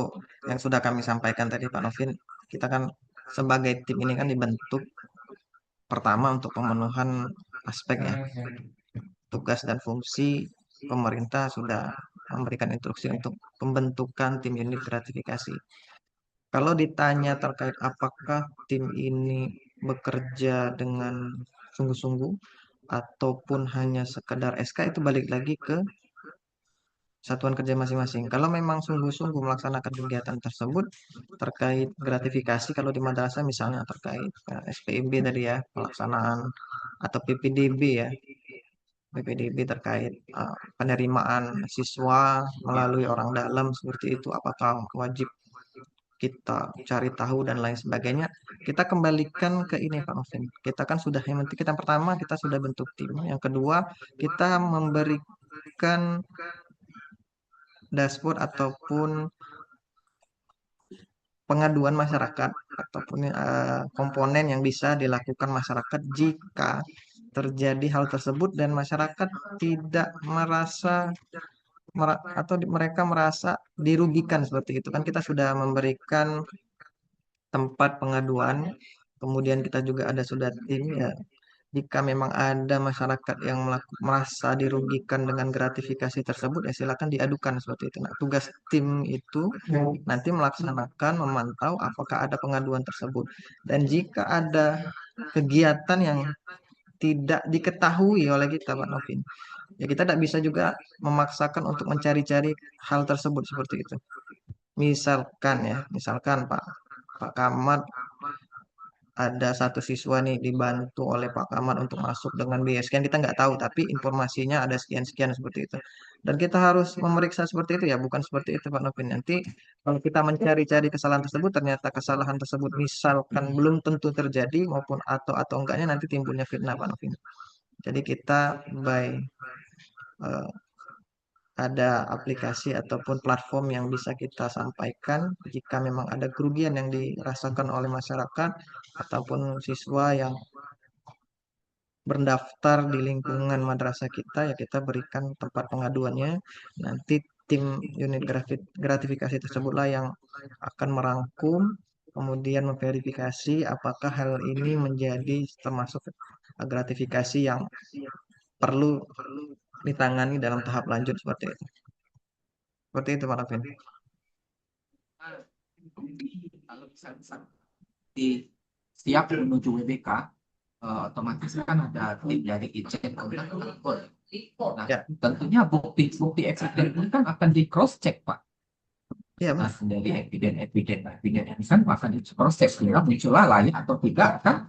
yang sudah kami sampaikan tadi Pak Novin. Kita kan sebagai tim ini kan dibentuk pertama untuk pemenuhan aspeknya tugas dan fungsi pemerintah sudah memberikan instruksi untuk pembentukan tim unit gratifikasi. Kalau ditanya terkait apakah tim ini bekerja dengan sungguh-sungguh, ataupun hanya sekedar SK itu balik lagi ke satuan kerja masing-masing. Kalau memang sungguh-sungguh melaksanakan kegiatan tersebut terkait gratifikasi, kalau di madrasah misalnya terkait SPIB tadi ya, pelaksanaan atau PPDB ya, PPDB terkait penerimaan siswa melalui orang dalam seperti itu, apakah wajib kita cari tahu dan lain sebagainya, kita kembalikan ke ini Pak Novin. Kita kan sudah, yang penting kita pertama kita sudah bentuk tim. Yang kedua, kita memberikan dashboard ataupun pengaduan masyarakat ataupun komponen yang bisa dilakukan masyarakat jika terjadi hal tersebut dan masyarakat tidak merasa atau mereka merasa dirugikan seperti itu kan, kita sudah memberikan tempat pengaduan, kemudian kita juga ada sudah tim ya. Jika memang ada masyarakat yang merasa dirugikan dengan gratifikasi tersebut, ya silakan diadukan seperti itu. Nah, tugas tim itu nanti melaksanakan, memantau apakah ada pengaduan tersebut. Dan jika ada kegiatan yang tidak diketahui oleh kita, Pak Novin, ya kita tidak bisa juga memaksakan untuk mencari-cari hal tersebut seperti itu. Misalkan Pak Kamat, ada satu siswa nih dibantu oleh Pak Kamat untuk masuk dengan biaya sekian, kita nggak tahu, tapi informasinya ada sekian-sekian seperti itu. Dan kita harus memeriksa seperti itu ya, bukan seperti itu Pak Novin. Nanti kalau kita mencari-cari kesalahan tersebut, ternyata kesalahan tersebut misalkan belum tentu terjadi maupun atau enggaknya nanti timbulnya fitnah Pak Novin. Jadi kita eh, ada aplikasi ataupun platform yang bisa kita sampaikan jika memang ada kerugian yang dirasakan oleh masyarakat ataupun siswa yang berdaftar di lingkungan madrasah kita, ya kita berikan tempat pengaduannya. Nanti tim unit gratifikasi tersebutlah yang akan merangkum, kemudian memverifikasi apakah hal ini menjadi termasuk gratifikasi yang perlu ditangani dalam tahap lanjut seperti itu. Seperti itu Pak Alvin. Kalau misalnya di setiap menuju WBK, otomatis kan ada tim dari Ijen kontak lapor. Nah, Ya. tentunya bukti eksiden ini kan akan di cross check Pak. Iya, Nah, dari eviden ini kan akan di cross check sehingga muncullah lain atau tidak kan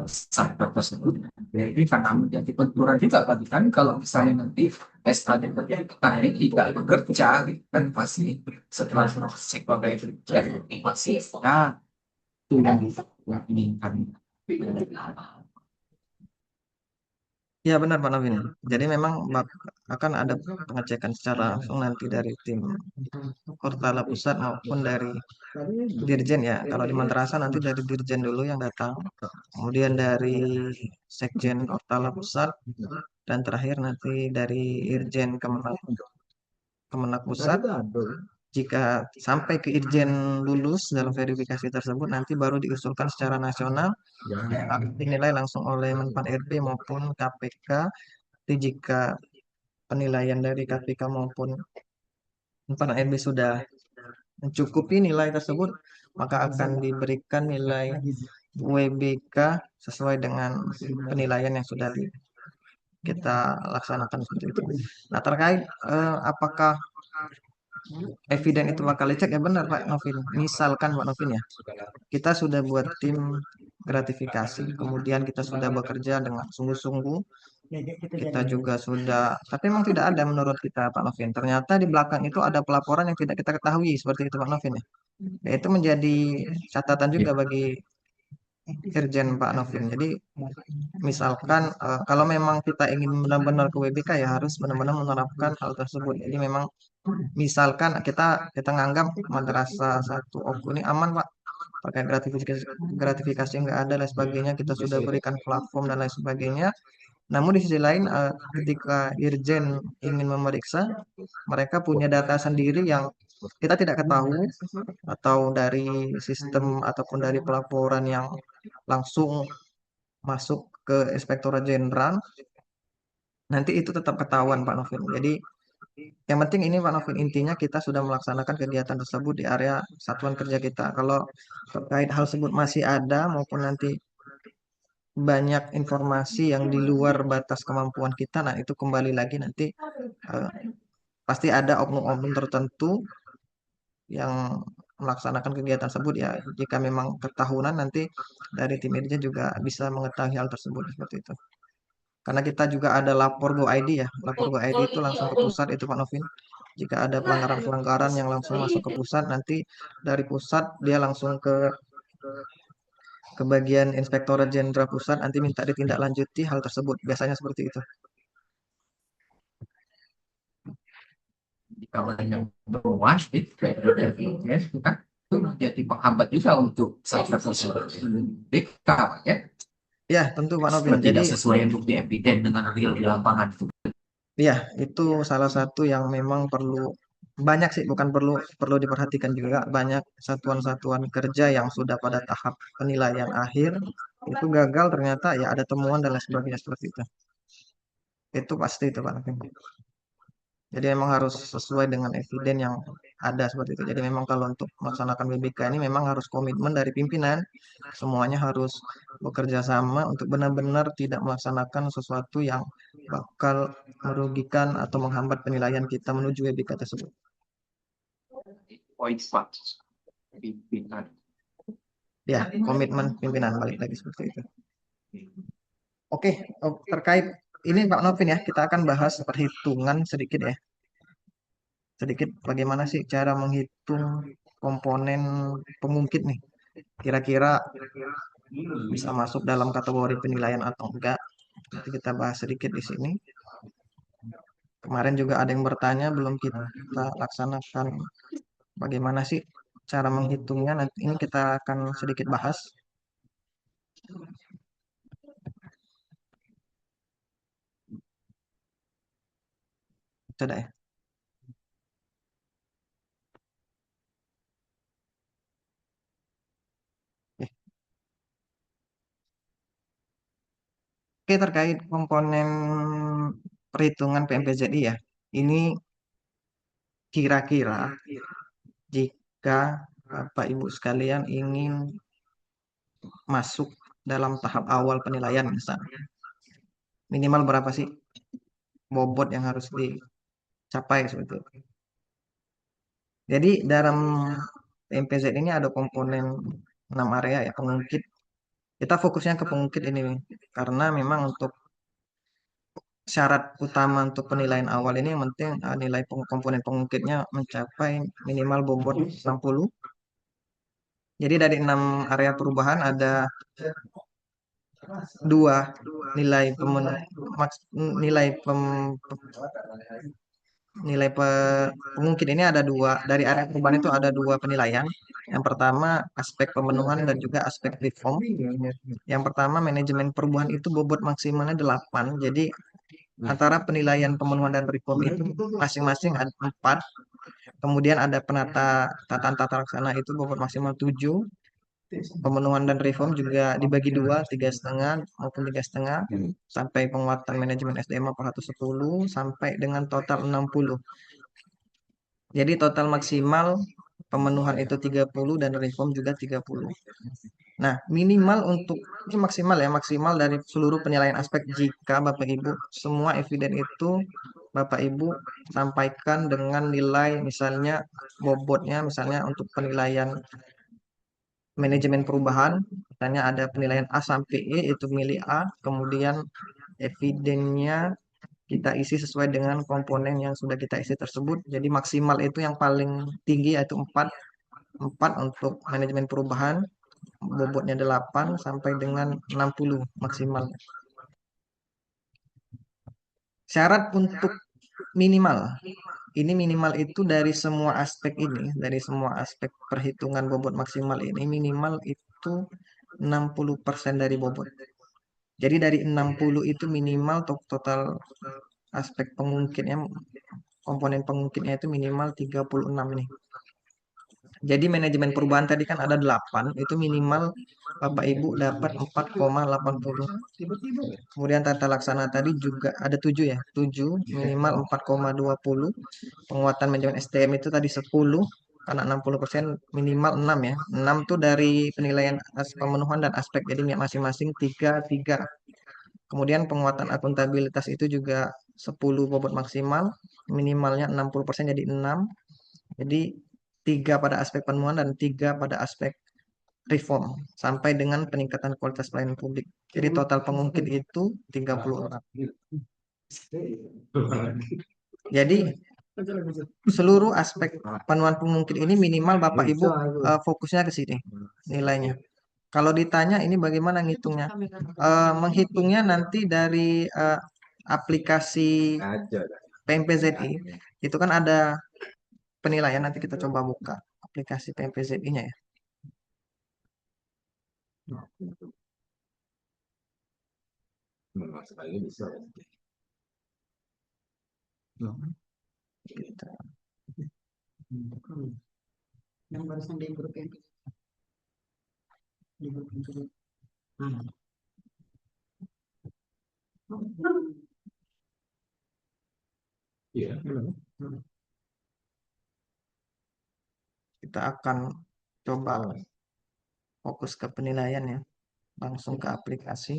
sampai tersebut. Jadi karena menjadi benturan juga bagi kami kalau misalnya nanti SKD tertarik tidak bekerja gitu kan pasti setelah cross check bagaimana masih ya itu yang ingin kami. Ya benar Pak Novin. Jadi memang akan ada pengecekan secara langsung nanti dari tim Hortala Pusat maupun dari Dirjen ya. Kalau di Madrasah nanti dari Dirjen dulu yang datang, kemudian dari Sekjen Hortala Pusat, dan terakhir nanti dari Irjen Kemenak Pusat. Jika sampai ke Irjen lulus dalam verifikasi tersebut, nanti baru diusulkan secara nasional, dinilai langsung oleh Menpan RB maupun KPK. Jadi jika penilaian dari KPK maupun Menpan RB sudah mencukupi nilai tersebut, maka akan diberikan nilai WBK sesuai dengan penilaian yang sudah kita laksanakan seperti itu. Nah, terkait apakah eviden itu bakal dicek, ya benar Pak Novin. Misalkan Pak Novin ya, kita sudah buat tim gratifikasi, kemudian kita sudah bekerja dengan sungguh-sungguh, kita juga sudah, tapi memang tidak ada menurut kita Pak Novin. Ternyata di belakang itu ada pelaporan yang tidak kita ketahui seperti itu Pak Novin ya. Ya, itu menjadi catatan juga bagi Irjen Pak Novin. Jadi misalkan kalau memang kita ingin benar-benar ke WBK ya harus benar-benar menerapkan hal tersebut. Jadi memang misalkan kita nganggap madrasah satu OKU ini aman Pak, pakai gratifikasi nggak ada dan sebagainya, kita sudah berikan platform dan lain sebagainya. Namun di sisi lain ketika Irjen ingin memeriksa, mereka punya data sendiri yang kita tidak ketahui, atau dari sistem ataupun dari pelaporan yang langsung masuk ke Inspektorat Jenderal, nanti itu tetap ketahuan Pak Novin. Jadi yang penting ini Pak Novin, intinya kita sudah melaksanakan kegiatan tersebut di area satuan kerja kita. Kalau terkait hal tersebut masih ada maupun nanti banyak informasi yang di luar batas kemampuan kita, nah itu kembali lagi nanti eh, pasti ada oknum-oknum tertentu yang melaksanakan kegiatan tersebut ya. Jika memang ketahuan nanti dari tim medisnya juga bisa mengetahui hal tersebut seperti itu. Karena kita juga ada lapor Go ID ya. Lapor Go ID itu langsung ke pusat itu Pak Novin. Jika ada pelanggaran-pelanggaran yang langsung masuk ke pusat, nanti dari pusat dia langsung ke bagian Inspektorat Jenderal Pusat, nanti minta ditindaklanjuti hal tersebut. Biasanya seperti itu. Jika banyak berluas, itu kan itu menjadi penghambat juga untuk suksesnya BK, ya. Ya, tentu Pak Novin. Tidak Jadi, sesuai untuk di evidence dengan real di lapangan itu. ya, itu salah satu yang memang perlu banyak sih, bukan perlu diperhatikan juga banyak satuan-satuan kerja yang sudah pada tahap penilaian akhir itu gagal ternyata ya ada temuan dan lain sebagainya seperti itu. Itu pasti itu Pak Novin. Jadi memang harus sesuai dengan eviden yang ada seperti itu. Jadi memang kalau untuk melaksanakan BBK ini memang harus komitmen dari pimpinan. Semuanya harus bekerja sama untuk benar-benar tidak melaksanakan sesuatu yang bakal merugikan atau menghambat penilaian kita menuju BBK tersebut. Poin 4 pimpinan. Ya, komitmen pimpinan balik lagi seperti itu. Oke, terkait ini Pak Novin ya, kita akan bahas perhitungan sedikit ya. Sedikit bagaimana sih cara menghitung komponen pengungkit nih. Kira-kira bisa masuk dalam kategori penilaian atau enggak. Nanti kita bahas sedikit di sini. Kemarin juga ada yang bertanya, belum kita laksanakan bagaimana sih cara menghitungnya. Nanti ini kita akan sedikit bahas. Sudah ya. Oke, terkait komponen perhitungan PMPZI ya. Ini kira-kira jika Bapak Ibu sekalian ingin masuk dalam tahap awal penilaian misalnya. Minimal berapa sih bobot yang harus dicapai seperti itu. Jadi dalam MPZ ini ada komponen 6 area ya pengungkit. Kita fokusnya ke pengungkit ini karena memang untuk syarat utama untuk penilaian awal ini yang penting nilai komponen pengungkitnya mencapai minimal bobot 60. Jadi dari 6 area perubahan ada dua nilai nilai nilai pengungkit ini ada dua dari area perubahan itu ada dua penilaian. Yang pertama aspek pemenuhan dan juga aspek reform. Yang pertama manajemen perubahan itu bobot maksimalnya 8. Jadi antara penilaian pemenuhan dan reform itu masing-masing ada 4. Kemudian ada tataan tata laksana itu bobot maksimal 7. Pemenuhan dan reform juga dibagi dua, 3,5 maupun 3,5 sampai penguatan manajemen SDM 410 sampai dengan total 60. Jadi total maksimal pemenuhan itu 30 dan reform juga 30. Nah, minimal untuk ini maksimal ya, maksimal dari seluruh penilaian aspek jika Bapak Ibu semua eviden itu Bapak Ibu sampaikan dengan nilai misalnya bobotnya misalnya untuk penilaian manajemen perubahan misalnya ada penilaian A sampai E itu milih A, kemudian evidennya kita isi sesuai dengan komponen yang sudah kita isi tersebut. Jadi maksimal itu yang paling tinggi yaitu 4. 4 untuk manajemen perubahan, bobotnya 8 sampai dengan 60 maksimal. Syarat untuk minimal. Ini minimal itu dari semua aspek ini, dari semua aspek perhitungan bobot maksimal ini minimal itu 60% dari bobot. Jadi dari 60 itu minimal total aspek pengungkitnya komponen pengungkitnya itu minimal 36 nih. Jadi manajemen perubahan tadi kan ada 8, itu minimal Bapak Ibu dapat 4,80. Kemudian tata laksana tadi juga ada 7 ya, 7 minimal 4,20. Penguatan manajemen SDM itu tadi 10 karena 60% minimal 6 ya. 6 tuh dari penilaian pemenuhan dan aspek. Jadi masing-masing 3, 3. Kemudian penguatan akuntabilitas itu juga 10 bobot maksimal, minimalnya 60% jadi 6. Jadi 3 pada aspek pemenuhan dan 3 pada aspek reform sampai dengan peningkatan kualitas pelayanan publik. Jadi total pengungkit itu 30 orang. Jadi seluruh aspek pemenuhan pengungkit ini minimal Bapak Ibu fokusnya ke sini nilainya. Kalau ditanya ini bagaimana ngitungnya? Menghitungnya nanti dari aplikasi PMPZI itu kan ada penilaian, nanti kita coba buka aplikasi PMPZI-nya ya. Gitu. Yang barusan di grup yang di grup yang Kita akan coba fokus ke penilaian ya, langsung ke aplikasi.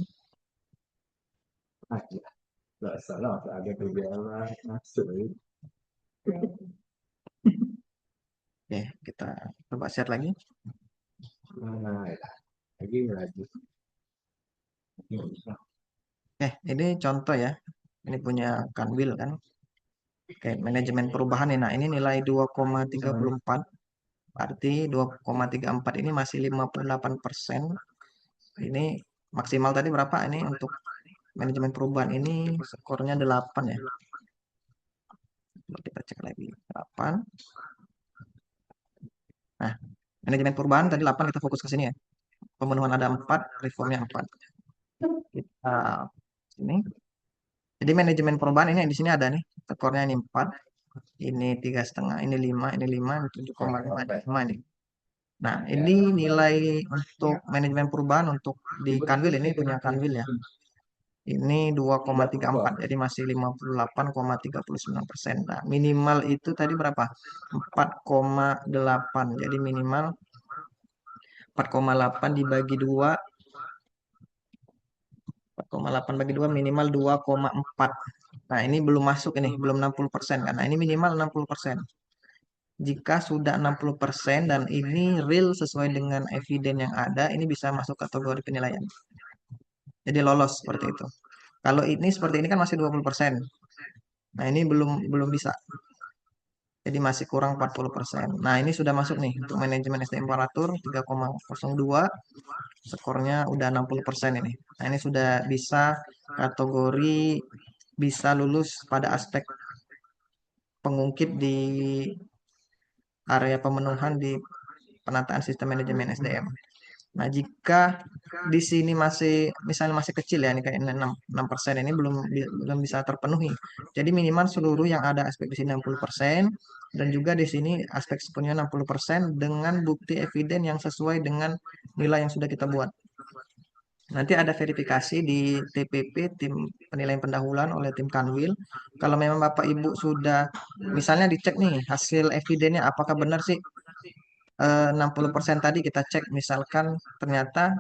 Oke, kita coba share lagi. Ini contoh ya. Ini punya Kanwil kan. Oke, manajemen perubahan nih. Nah, ini nilai 2,34. Berarti 2,34 ini masih 58%. Ini maksimal tadi berapa? Ini untuk manajemen perubahan ini skornya 8 ya. Coba kita cek lagi 8. Nah, manajemen perubahan tadi 8, kita fokus ke sini ya. Pemenuhan ada 4, reformnya 4. Kita sini. Jadi manajemen perubahan ini di sini ada nih, skornya ini 4. Ini 3,5, ini 5, ini 5, ini 7,5 ini. Nah, ini nilai untuk manajemen perubahan untuk di Kanwil, ini punya Kanwil ya. Ini 2,34, jadi masih 58,39%. Nah, minimal itu tadi berapa? 4,8. Jadi minimal 4,8 dibagi 2. 4,8 bagi 2 minimal 2,4. Nah, ini belum masuk ini, belum 60% kan. Nah, ini minimal 60%. Jika sudah 60% dan ini real sesuai dengan eviden yang ada, ini bisa masuk kategori penilaian. Jadi lolos seperti itu. Kalau ini seperti ini kan masih 20%. Nah, ini belum bisa. Jadi masih kurang 40%. Nah, ini sudah masuk nih untuk manajemen SDM aparatur 3,02. Skornya udah 60% ini. Nah, ini sudah bisa kategori bisa lulus pada aspek pengungkit di area pemenuhan di penataan sistem manajemen SDM. Nah, jika di sini masih misalnya masih kecil ya, ini kayak 6% ini belum bisa terpenuhi. Jadi minimal seluruh yang ada aspek di sini 60% dan juga di sini aspek sepenuhnya 60% dengan bukti eviden yang sesuai dengan nilai yang sudah kita buat. Nanti ada verifikasi di TPP, tim penilaian pendahuluan oleh tim Kanwil. Kalau memang Bapak Ibu sudah misalnya dicek nih hasil evidennya apakah benar sih 60% tadi kita cek, misalkan ternyata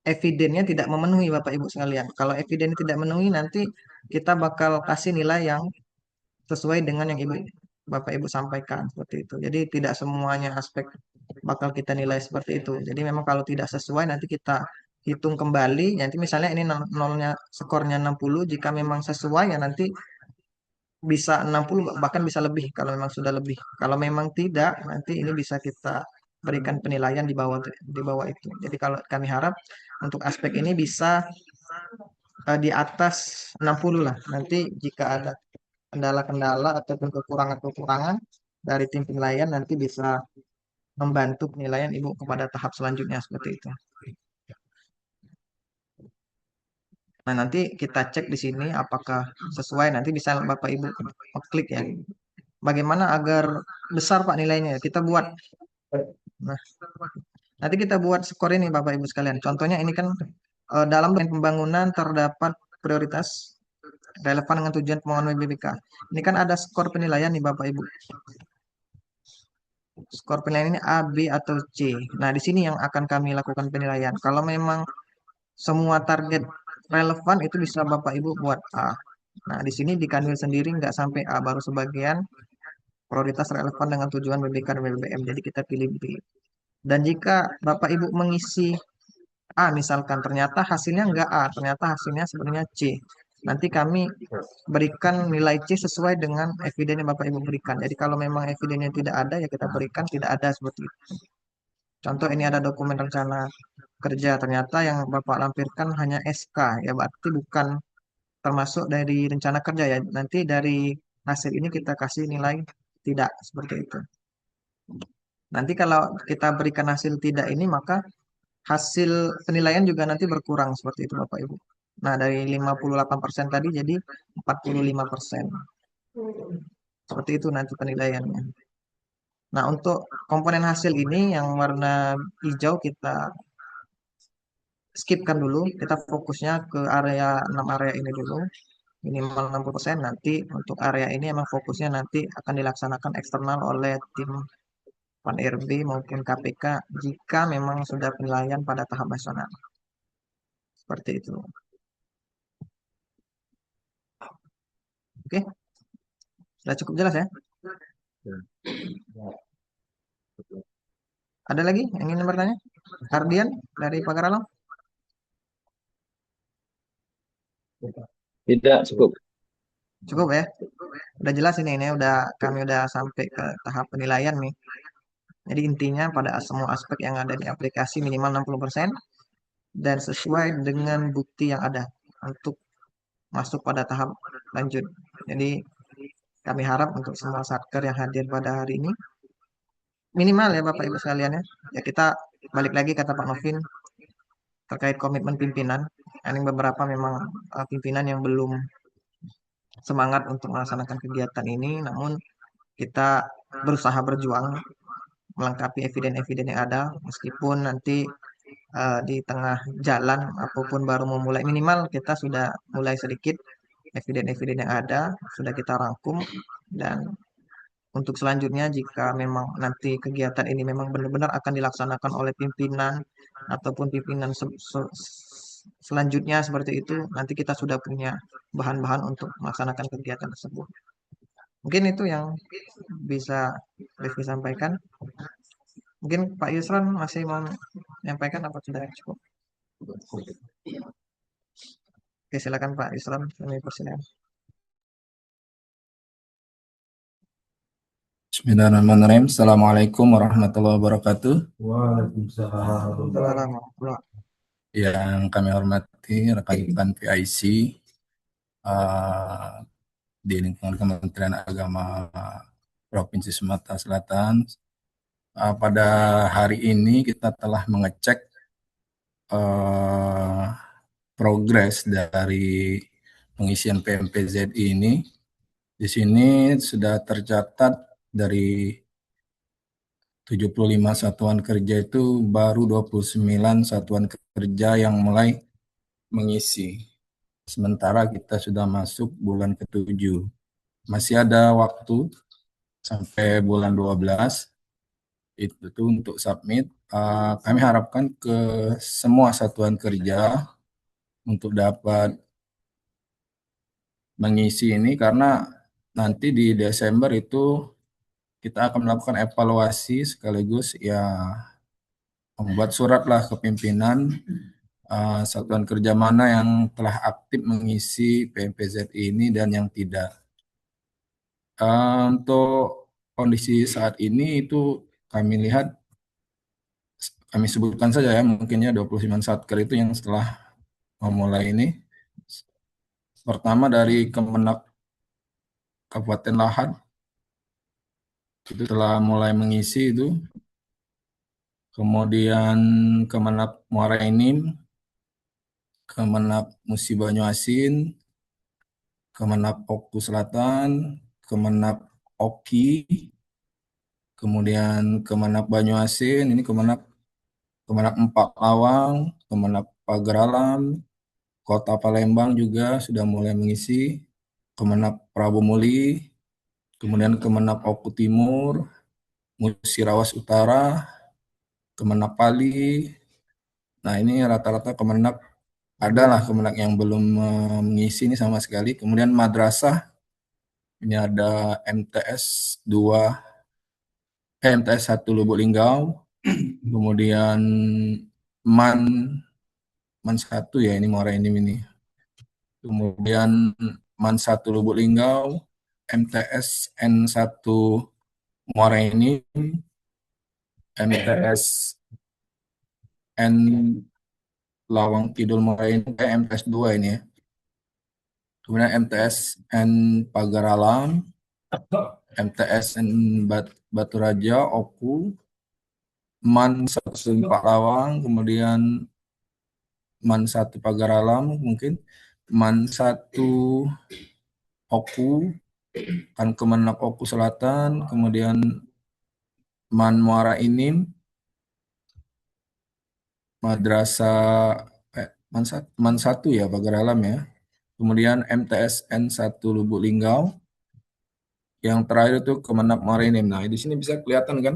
evidennya tidak memenuhi Bapak Ibu sekalian. Kalau evidennya tidak memenuhi, nanti kita bakal kasih nilai yang sesuai dengan yang Bapak Ibu sampaikan seperti itu. Jadi tidak semuanya aspek bakal kita nilai seperti itu. Jadi memang kalau tidak sesuai nanti kita hitung kembali. Nanti misalnya ini nolnya skornya 60, jika memang sesuai ya nanti bisa 60 bahkan bisa lebih kalau memang sudah lebih. Kalau memang tidak, nanti ini bisa kita berikan penilaian di bawah itu. Jadi kalau kami harap untuk aspek ini bisa di atas 60 lah. Nanti jika ada kendala-kendala ataupun kekurangan-kekurangan dari tim penilaian nanti bisa membantu penilaian Ibu kepada tahap selanjutnya seperti itu. Nah, nanti kita cek di sini apakah sesuai. Nanti bisa Bapak Ibu klik ya. Bagaimana agar besar Pak nilainya? Kita buat. Nah, nanti kita buat skor ini Bapak Ibu sekalian. Contohnya ini kan dalam pembangunan terdapat prioritas relevan dengan tujuan pembangunan WBBK. Ini kan ada skor penilaian nih Bapak Ibu. skor penilaian ini A, B, atau C. Nah, di sini yang akan kami lakukan penilaian. Kalau memang semua target relevan itu bisa Bapak Ibu buat A. Nah, di sini di Kanwil sendiri nggak sampai A, baru sebagian prioritas relevan dengan tujuan BBK dan BBM. Jadi kita pilih B. Dan jika Bapak Ibu mengisi A, misalkan ternyata hasilnya nggak A, ternyata hasilnya sebenarnya C. Nanti kami berikan nilai C sesuai dengan eviden yang Bapak Ibu berikan. Jadi kalau memang evidennya tidak ada, ya kita berikan tidak ada seperti itu. Contoh ini ada dokumen rencana kerja, ternyata yang Bapak lampirkan hanya SK, ya berarti bukan termasuk dari rencana kerja ya. Nanti dari hasil ini kita kasih nilai tidak, seperti itu. Nanti kalau kita berikan hasil tidak ini, maka hasil penilaian juga nanti berkurang seperti itu Bapak Ibu. Nah, dari 58% tadi jadi 45%. Seperti itu nanti penilaiannya. Nah, untuk komponen hasil ini yang warna hijau kita skipkan dulu. Kita fokusnya ke area 6 area ini dulu. Minimal 60%. Nanti untuk area ini emang fokusnya nanti akan dilaksanakan eksternal oleh tim Pan RB maupun KPK jika memang sudah penilaian pada tahap nasional. Seperti itu. Oke, sudah cukup jelas ya? Ada lagi yang ingin bertanya? Ardian dari Pagar Alam? Tidak cukup. Cukup ya? Udah jelas ini udah kami udah sampai ke tahap penilaian nih. Jadi intinya pada semua aspek yang ada di aplikasi minimal 60% dan sesuai dengan bukti yang ada untuk masuk pada tahap lanjut. Jadi kami harap untuk semua satker yang hadir pada hari ini minimal ya Bapak Ibu sekalian ya. Ya kita balik lagi kata Pak Novin terkait komitmen pimpinan. Yang beberapa memang pimpinan yang belum semangat untuk melaksanakan kegiatan ini, namun kita berusaha berjuang melengkapi eviden-eviden yang ada, meskipun nanti di tengah jalan apapun baru memulai, minimal kita sudah mulai sedikit eviden-eviden yang ada, sudah kita rangkum, dan untuk selanjutnya jika memang nanti kegiatan ini memang benar-benar akan dilaksanakan oleh pimpinan ataupun pimpinan selanjutnya seperti itu, nanti kita sudah punya bahan-bahan untuk melaksanakan kegiatan tersebut. Mungkin itu yang bisa Rifki sampaikan. Mungkin Pak Yusron masih mau menyampaikan apa sudah cukup? Oke, silakan Pak Yusron, kami persilakan. Bismillahirrahmanirrahim. Assalamualaikum warahmatullahi wabarakatuh. Waalaikumsalam. Yang kami hormati rekan-rekan PIC di lingkungan Kementerian Agama Provinsi Sumatera Selatan. Pada hari ini kita telah mengecek progres dari pengisian PMPZ ini. Di sini sudah tercatat dari 75 satuan kerja itu baru 29 satuan kerja yang mulai mengisi. Sementara kita sudah masuk bulan ke-7. Masih ada waktu sampai bulan 12 itu tuh untuk submit. Kami harapkan ke semua satuan kerja untuk dapat mengisi ini karena nanti di Desember itu kita akan melakukan evaluasi sekaligus ya membuat surat lah ke pimpinan satuan kerja mana yang telah aktif mengisi PMPZ ini dan yang tidak. Untuk kondisi saat ini itu kami lihat, kami sebutkan saja ya, mungkin ya 29 satker itu yang setelah memulai ini. Pertama dari Kemenak Kabupaten Lahad, itu telah mulai mengisi itu. Kemudian Kemenak Muara Enim, Kemenak Musi Banyuasin, Kemenak Oku Selatan, Kemenak Oki, kemudian Kemenak Banyuasin, ini Kemenak Empat Lawang, Kemenak Pagar Alam, Kota Palembang juga sudah mulai mengisi, Kemenak Prabu Muli, kemudian Kemenak Oku Timur, Musirawas Utara, Kemenak Pali. Nah, ini rata-rata Kemenak, adalah Kemenak yang belum mengisi ini sama sekali. Kemudian madrasah, ini ada MTS 2, MTS 1 Lubuk Linggau, kemudian MAN MAN 1 ya, ini Muara Enim ini. Kemudian MAN 1 Lubuk Linggau, MTS N1 Muara Enim, MTS N Lawang Kidul Muara Enim, MTS 2 ini ya. Kemudian MTS N Pagar Alam, MTS N Batu Raja, Oku, MAN 1 Paklawang, kemudian MAN 1 Pagar Alam, mungkin MAN 1 Oku, kan Kemenak Oku Selatan, kemudian MAN Muara Enim, Madrasah MAN 1 ya Pagar Alam ya. Kemudian MTS N1 Lubuk Linggau. Yang terakhir itu Kemenak Muara Enim. Nah, di sini bisa kelihatan kan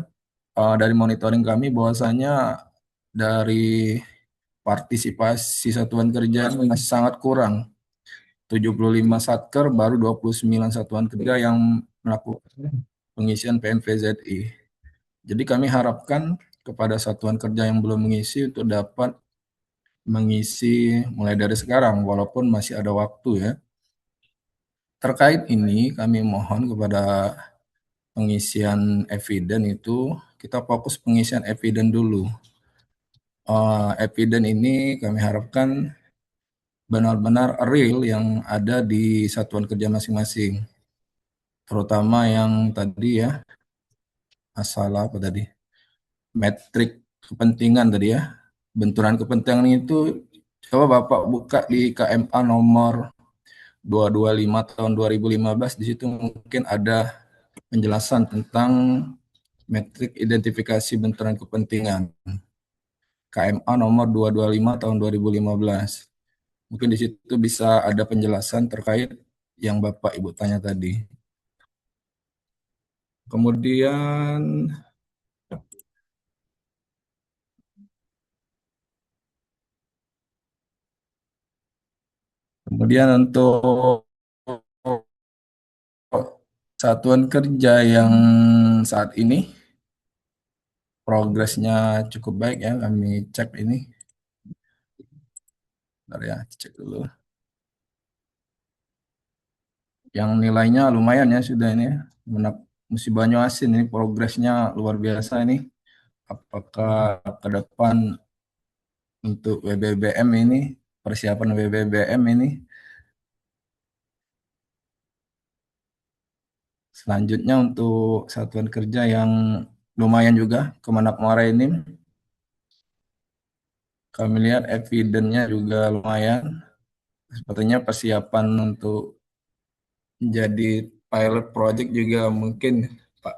dari monitoring kami bahwasanya dari partisipasi satuan kerja masih sangat kurang. 75 satker, baru 29 satuan kerja yang melakukan pengisian PNVZI. Jadi kami harapkan kepada satuan kerja yang belum mengisi untuk dapat mengisi mulai dari sekarang, walaupun masih ada waktu ya. Terkait ini kami mohon kepada pengisian eviden itu, kita fokus pengisian eviden dulu. Eviden ini kami harapkan benar-benar real yang ada di satuan kerja masing-masing. Terutama yang tadi ya, masalah apa tadi? Metrik kepentingan tadi ya. Benturan kepentingan itu coba Bapak buka di KMA nomor 225 tahun 2015, di situ mungkin ada penjelasan tentang metrik identifikasi benturan kepentingan. KMA nomor 225 tahun 2015. Mungkin di situ bisa ada penjelasan terkait yang Bapak Ibu tanya tadi. Kemudian untuk satuan kerja yang saat ini progresnya cukup baik ya, kami cek ini. Bentar ya, cek dulu. Yang nilainya lumayan ya sudah ini ya. Musi Banyuasin ini progresnya luar biasa ini. Apakah ke depan untuk WBBM ini, persiapan WBBM ini, selanjutnya untuk satuan kerja yang lumayan juga, Kemenak Muara Enim, kami lihat evidennya juga lumayan. Sepertinya persiapan untuk menjadi pilot project juga mungkin Pak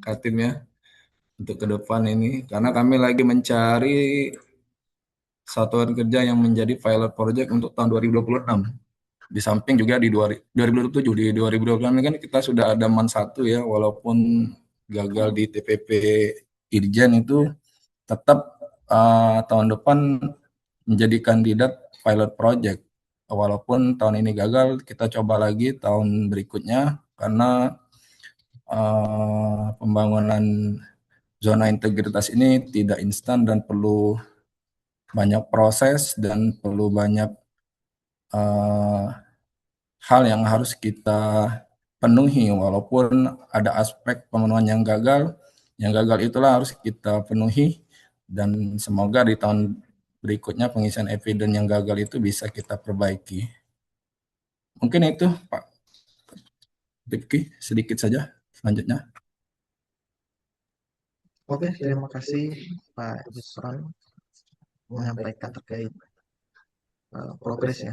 Katim ya, untuk ke depan ini. Karena kami lagi mencari satuan kerja yang menjadi pilot project untuk tahun 2026. Di samping juga di 2027, di 2026 ini kan kita sudah ada MAN 1 ya, walaupun gagal di TPP Irjen itu tetap tahun depan menjadi kandidat pilot project. Walaupun tahun ini gagal, kita coba lagi tahun berikutnya karena pembangunan zona integritas ini tidak instan dan perlu banyak proses dan perlu banyak hal yang harus kita penuhi, walaupun ada aspek pemenuhan yang gagal itulah harus kita penuhi, dan semoga di tahun berikutnya pengisian eviden yang gagal itu bisa kita perbaiki. Mungkin itu Pak Rifki, sedikit saja selanjutnya. Oke, terima kasih Pak Yusron menyampaikan terkait progres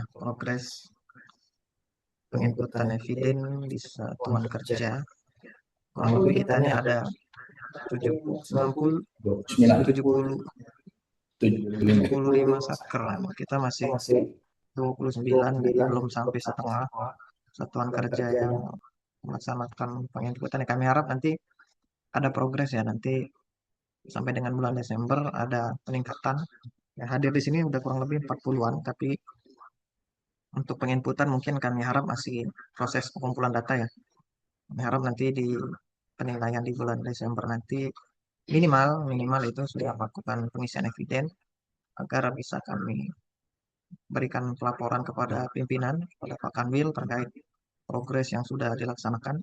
penginputan eviden di satuan kerja. Kurang lebih kita ini ada 75 satker. Kita masih 29, belum sampai setengah satuan kerja yang melaksanakan penginputan. Kami harap nanti ada progres ya nanti sampai dengan bulan Desember ada peningkatan. Ya, hadir di sini udah kurang lebih 40-an, tapi untuk penginputan mungkin kami harap masih proses pengumpulan data ya. Kami harap nanti di penilaian di bulan Desember nanti minimal itu sudah melakukan pengisian eviden agar bisa kami berikan pelaporan kepada pimpinan, kepada Pak Kanwil terkait progres yang sudah dilaksanakan.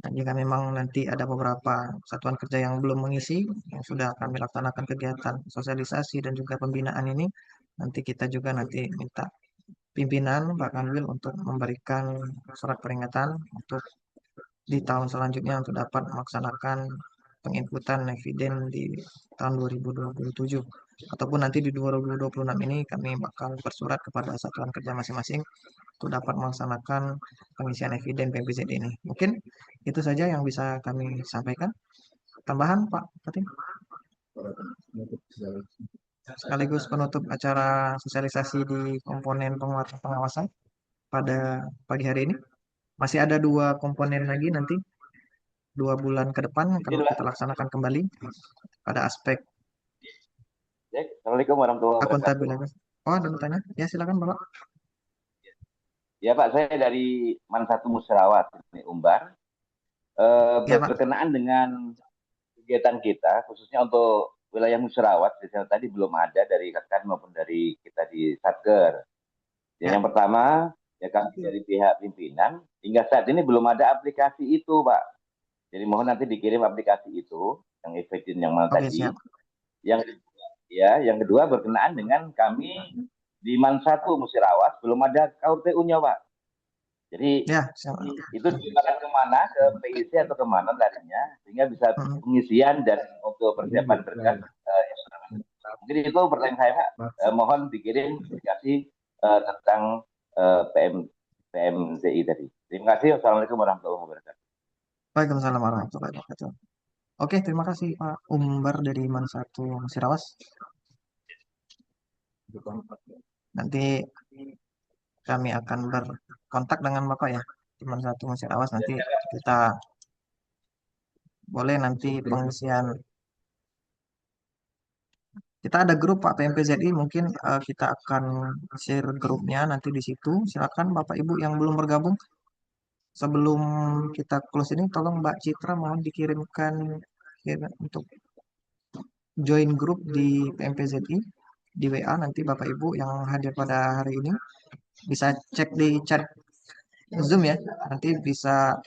Dan jika memang nanti ada beberapa satuan kerja yang belum mengisi, yang sudah kami laksanakan kegiatan sosialisasi dan juga pembinaan ini, nanti kita juga nanti minta pimpinan Pak Kanwil untuk memberikan surat peringatan untuk di tahun selanjutnya untuk dapat melaksanakan penginputan eviden di tahun 2027 ataupun nanti di 2026 ini kami bakal bersurat kepada satuan kerja masing-masing untuk dapat melaksanakan pengisian eviden PMPZ ini. Mungkin itu saja yang bisa kami sampaikan. Tambahan Pak Fatim? Sekaligus penutup acara sosialisasi di komponen penguatan pengawasan pada pagi hari ini. Masih ada 2 komponen lagi nanti 2 bulan ke depan kalau kita laksanakan kembali pada aspek Assalamualaikum warahmatullahi wabarakatuh. akuntabilitas. Oh, ada bertanya? Ya, silakan Bapak. Ya Pak, saya dari Mansatu Musyarawat, ini Umbar. Ya, Pak. Berkenaan dengan kegiatan kita, khususnya untuk wilayah Musyarawat, tadi belum ada dari rekan maupun dari kita di Satker. Ya. Yang pertama, ya kami dari pihak pimpinan, hingga saat ini belum ada aplikasi itu, Pak. Jadi mohon nanti dikirim aplikasi itu, yang eviden yang mana Oke, tadi. siap. Yang kedua berkenaan dengan kami di Mansatu Musyarawat belum ada KUTU-nya, Pak. Jadi Ya, siap. itu diarahkan kemana, ke PIC atau kemana tadinya, sehingga bisa pengisian dan untuk persiapan berkas. Mungkin itu pertanyaan saya, Pak. Mohon dikirim aplikasi tentang PMZI tadi. Terima kasih. Wassalamualaikum warahmatullahi wabarakatuh. Waalaikumsalam warahmatullahi wabarakatuh. Oke, terima kasih Pak Umbar dari Mansatu Musirawas. Nanti kami akan berkontak dengan Bapak ya di Mansatu Musirawas. Nanti kita boleh nanti pengisian. Kita ada grup Pak PMPZI, mungkin kita akan share grupnya nanti di situ. Silakan Bapak Ibu yang belum bergabung. Sebelum kita close ini, tolong Mbak Citra mohon dikirimkan untuk join grup di PMPZI di WA. Nanti Bapak Ibu yang hadir pada hari ini bisa cek di chat Zoom ya. Nanti bisa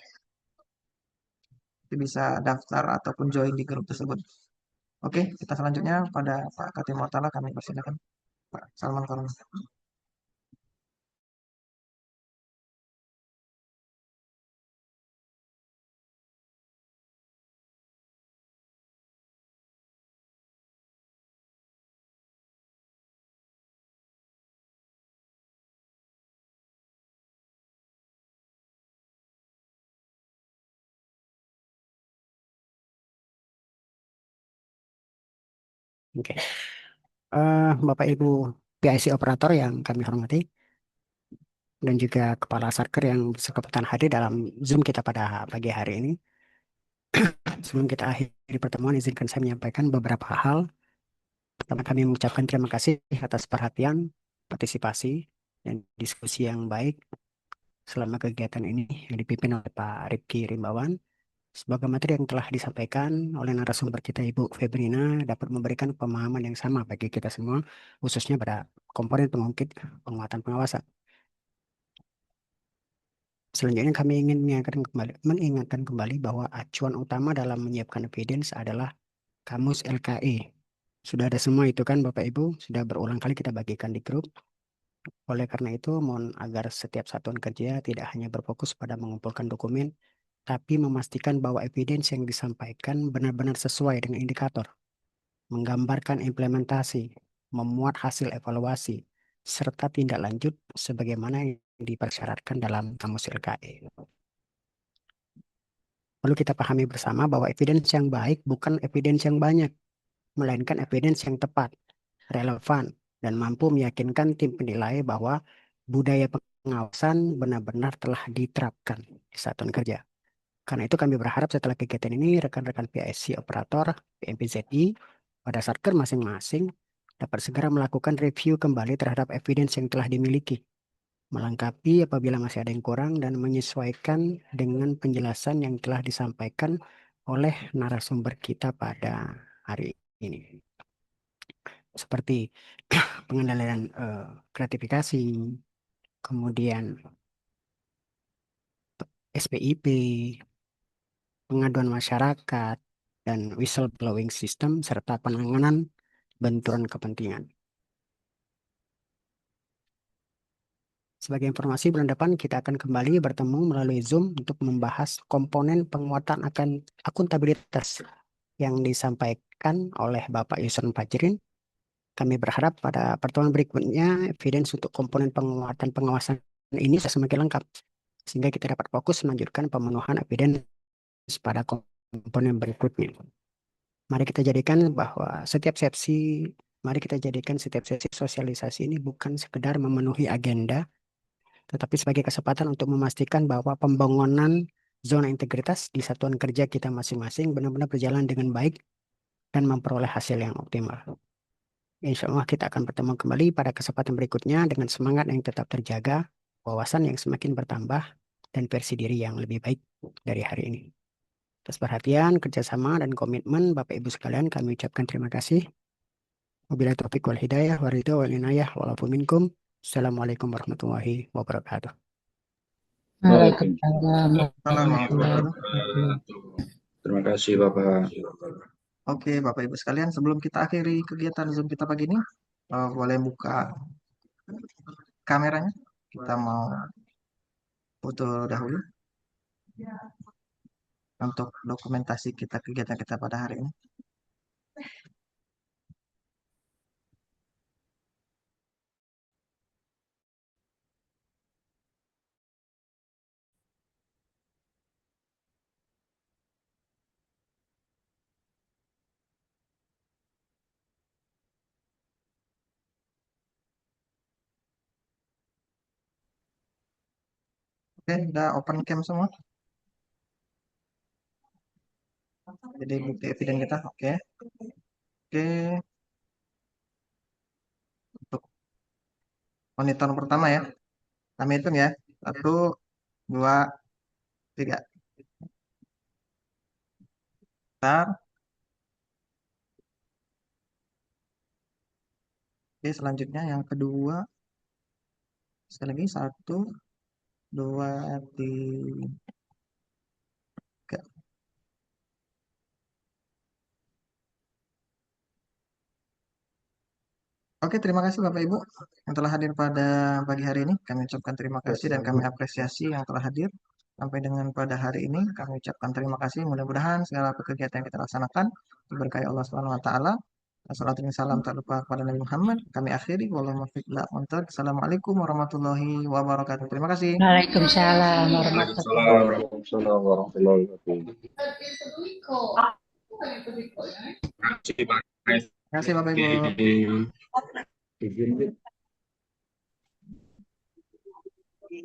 daftar ataupun join di grup tersebut. Oke, kita selanjutnya pada Pak Katim Mortala kami persilakan. Pak Salman Korona. Oke. Bapak Ibu PIC operator yang kami hormati dan juga Kepala Satker yang berkesempatan hadir dalam Zoom kita pada pagi hari ini. Sebelum kita akhiri pertemuan, izinkan saya menyampaikan beberapa hal. Pertama, kami mengucapkan terima kasih atas perhatian, partisipasi, dan diskusi yang baik selama kegiatan ini yang dipimpin oleh Pak Rifki Rimbawan. Semoga materi yang telah disampaikan oleh narasumber kita Ibu Febrina dapat memberikan pemahaman yang sama bagi kita semua, khususnya pada komponen pengungkit penguatan pengawasan. Selanjutnya kami ingin mengingatkan kembali bahwa acuan utama dalam menyiapkan evidence adalah kamus LKE. Sudah ada semua itu kan Bapak Ibu, sudah berulang kali kita bagikan di grup. Oleh karena itu, mohon agar setiap satuan kerja tidak hanya berfokus pada mengumpulkan dokumen, tapi memastikan bahwa evidence yang disampaikan benar-benar sesuai dengan indikator, menggambarkan implementasi, memuat hasil evaluasi, serta tindak lanjut sebagaimana yang dipersyaratkan dalam kamus LKE. Perlu kita pahami bersama bahwa evidence yang baik bukan evidence yang banyak, melainkan evidence yang tepat, relevan, dan mampu meyakinkan tim penilai bahwa budaya pengawasan benar-benar telah diterapkan di satuan kerja. Karena itu kami berharap setelah kegiatan ini rekan-rekan PSC operator PMPZI pada satker masing-masing dapat segera melakukan review kembali terhadap evidence yang telah dimiliki, melengkapi apabila masih ada yang kurang dan menyesuaikan dengan penjelasan yang telah disampaikan oleh narasumber kita pada hari ini. Seperti pengendalian gratifikasi, kemudian SPIP, pengaduan masyarakat, dan whistleblowing system, serta penanganan benturan kepentingan. Sebagai informasi, bulan depan kita akan kembali bertemu melalui Zoom untuk membahas komponen penguatan akan akuntabilitas yang disampaikan oleh Bapak Yusron Fajrin. Kami berharap pada pertemuan berikutnya, evidence untuk komponen penguatan pengawasan ini semakin lengkap, sehingga kita dapat fokus melanjutkan pemenuhan evidence pada komponen berikutnya. Mari kita jadikan setiap sesi sosialisasi ini bukan sekedar memenuhi agenda, tetapi sebagai kesempatan untuk memastikan bahwa pembangunan zona integritas di satuan kerja kita masing-masing benar-benar berjalan dengan baik dan memperoleh hasil yang optimal. Insya Allah kita akan bertemu kembali pada kesempatan berikutnya dengan semangat yang tetap terjaga, wawasan yang semakin bertambah, dan versi diri yang lebih baik dari hari ini. Atas perhatian, kerjasama, dan komitmen Bapak Ibu sekalian kami ucapkan terima kasih. Wabillahi taufiq wal hidayah, waridha wal inayah, walaupun minkum. Assalamualaikum warahmatullahi wabarakatuh. Waalaikumsalam warahmatullahi Terima kasih Bapak. Oke, Bapak Ibu sekalian, sebelum kita akhiri kegiatan Zoom kita pagi ini, boleh buka kameranya. Kita mau foto dahulu untuk dokumentasi kegiatan kita pada hari ini. Oke, udah open cam semua. Jadi bukti eviden kita, oke. Oke. Untuk monitor pertama ya. Kami hitung ya. 1, 2, 3. Bentar. Oke, selanjutnya yang kedua. Sekali lagi 1, 2, 3. Oke, terima kasih Bapak Ibu yang telah hadir pada pagi hari ini. Kami ucapkan terima kasih dan kami apresiasi yang telah hadir. Sampai dengan pada hari ini, kami ucapkan terima kasih. Mudah-mudahan segala kegiatan yang kita laksanakan diberkahi Allah Subhanahu wa taala. Salawat dan salam tak lupa kepada Nabi Muhammad. Kami akhiri. Assalamualaikum warahmatullahi wabarakatuh. Terima kasih. Waalaikumsalam warahmatullahi Waalaikumsalam warahmatullahi wabarakatuh. Terima kasih Pak. Terima kasih Bapak Ibu.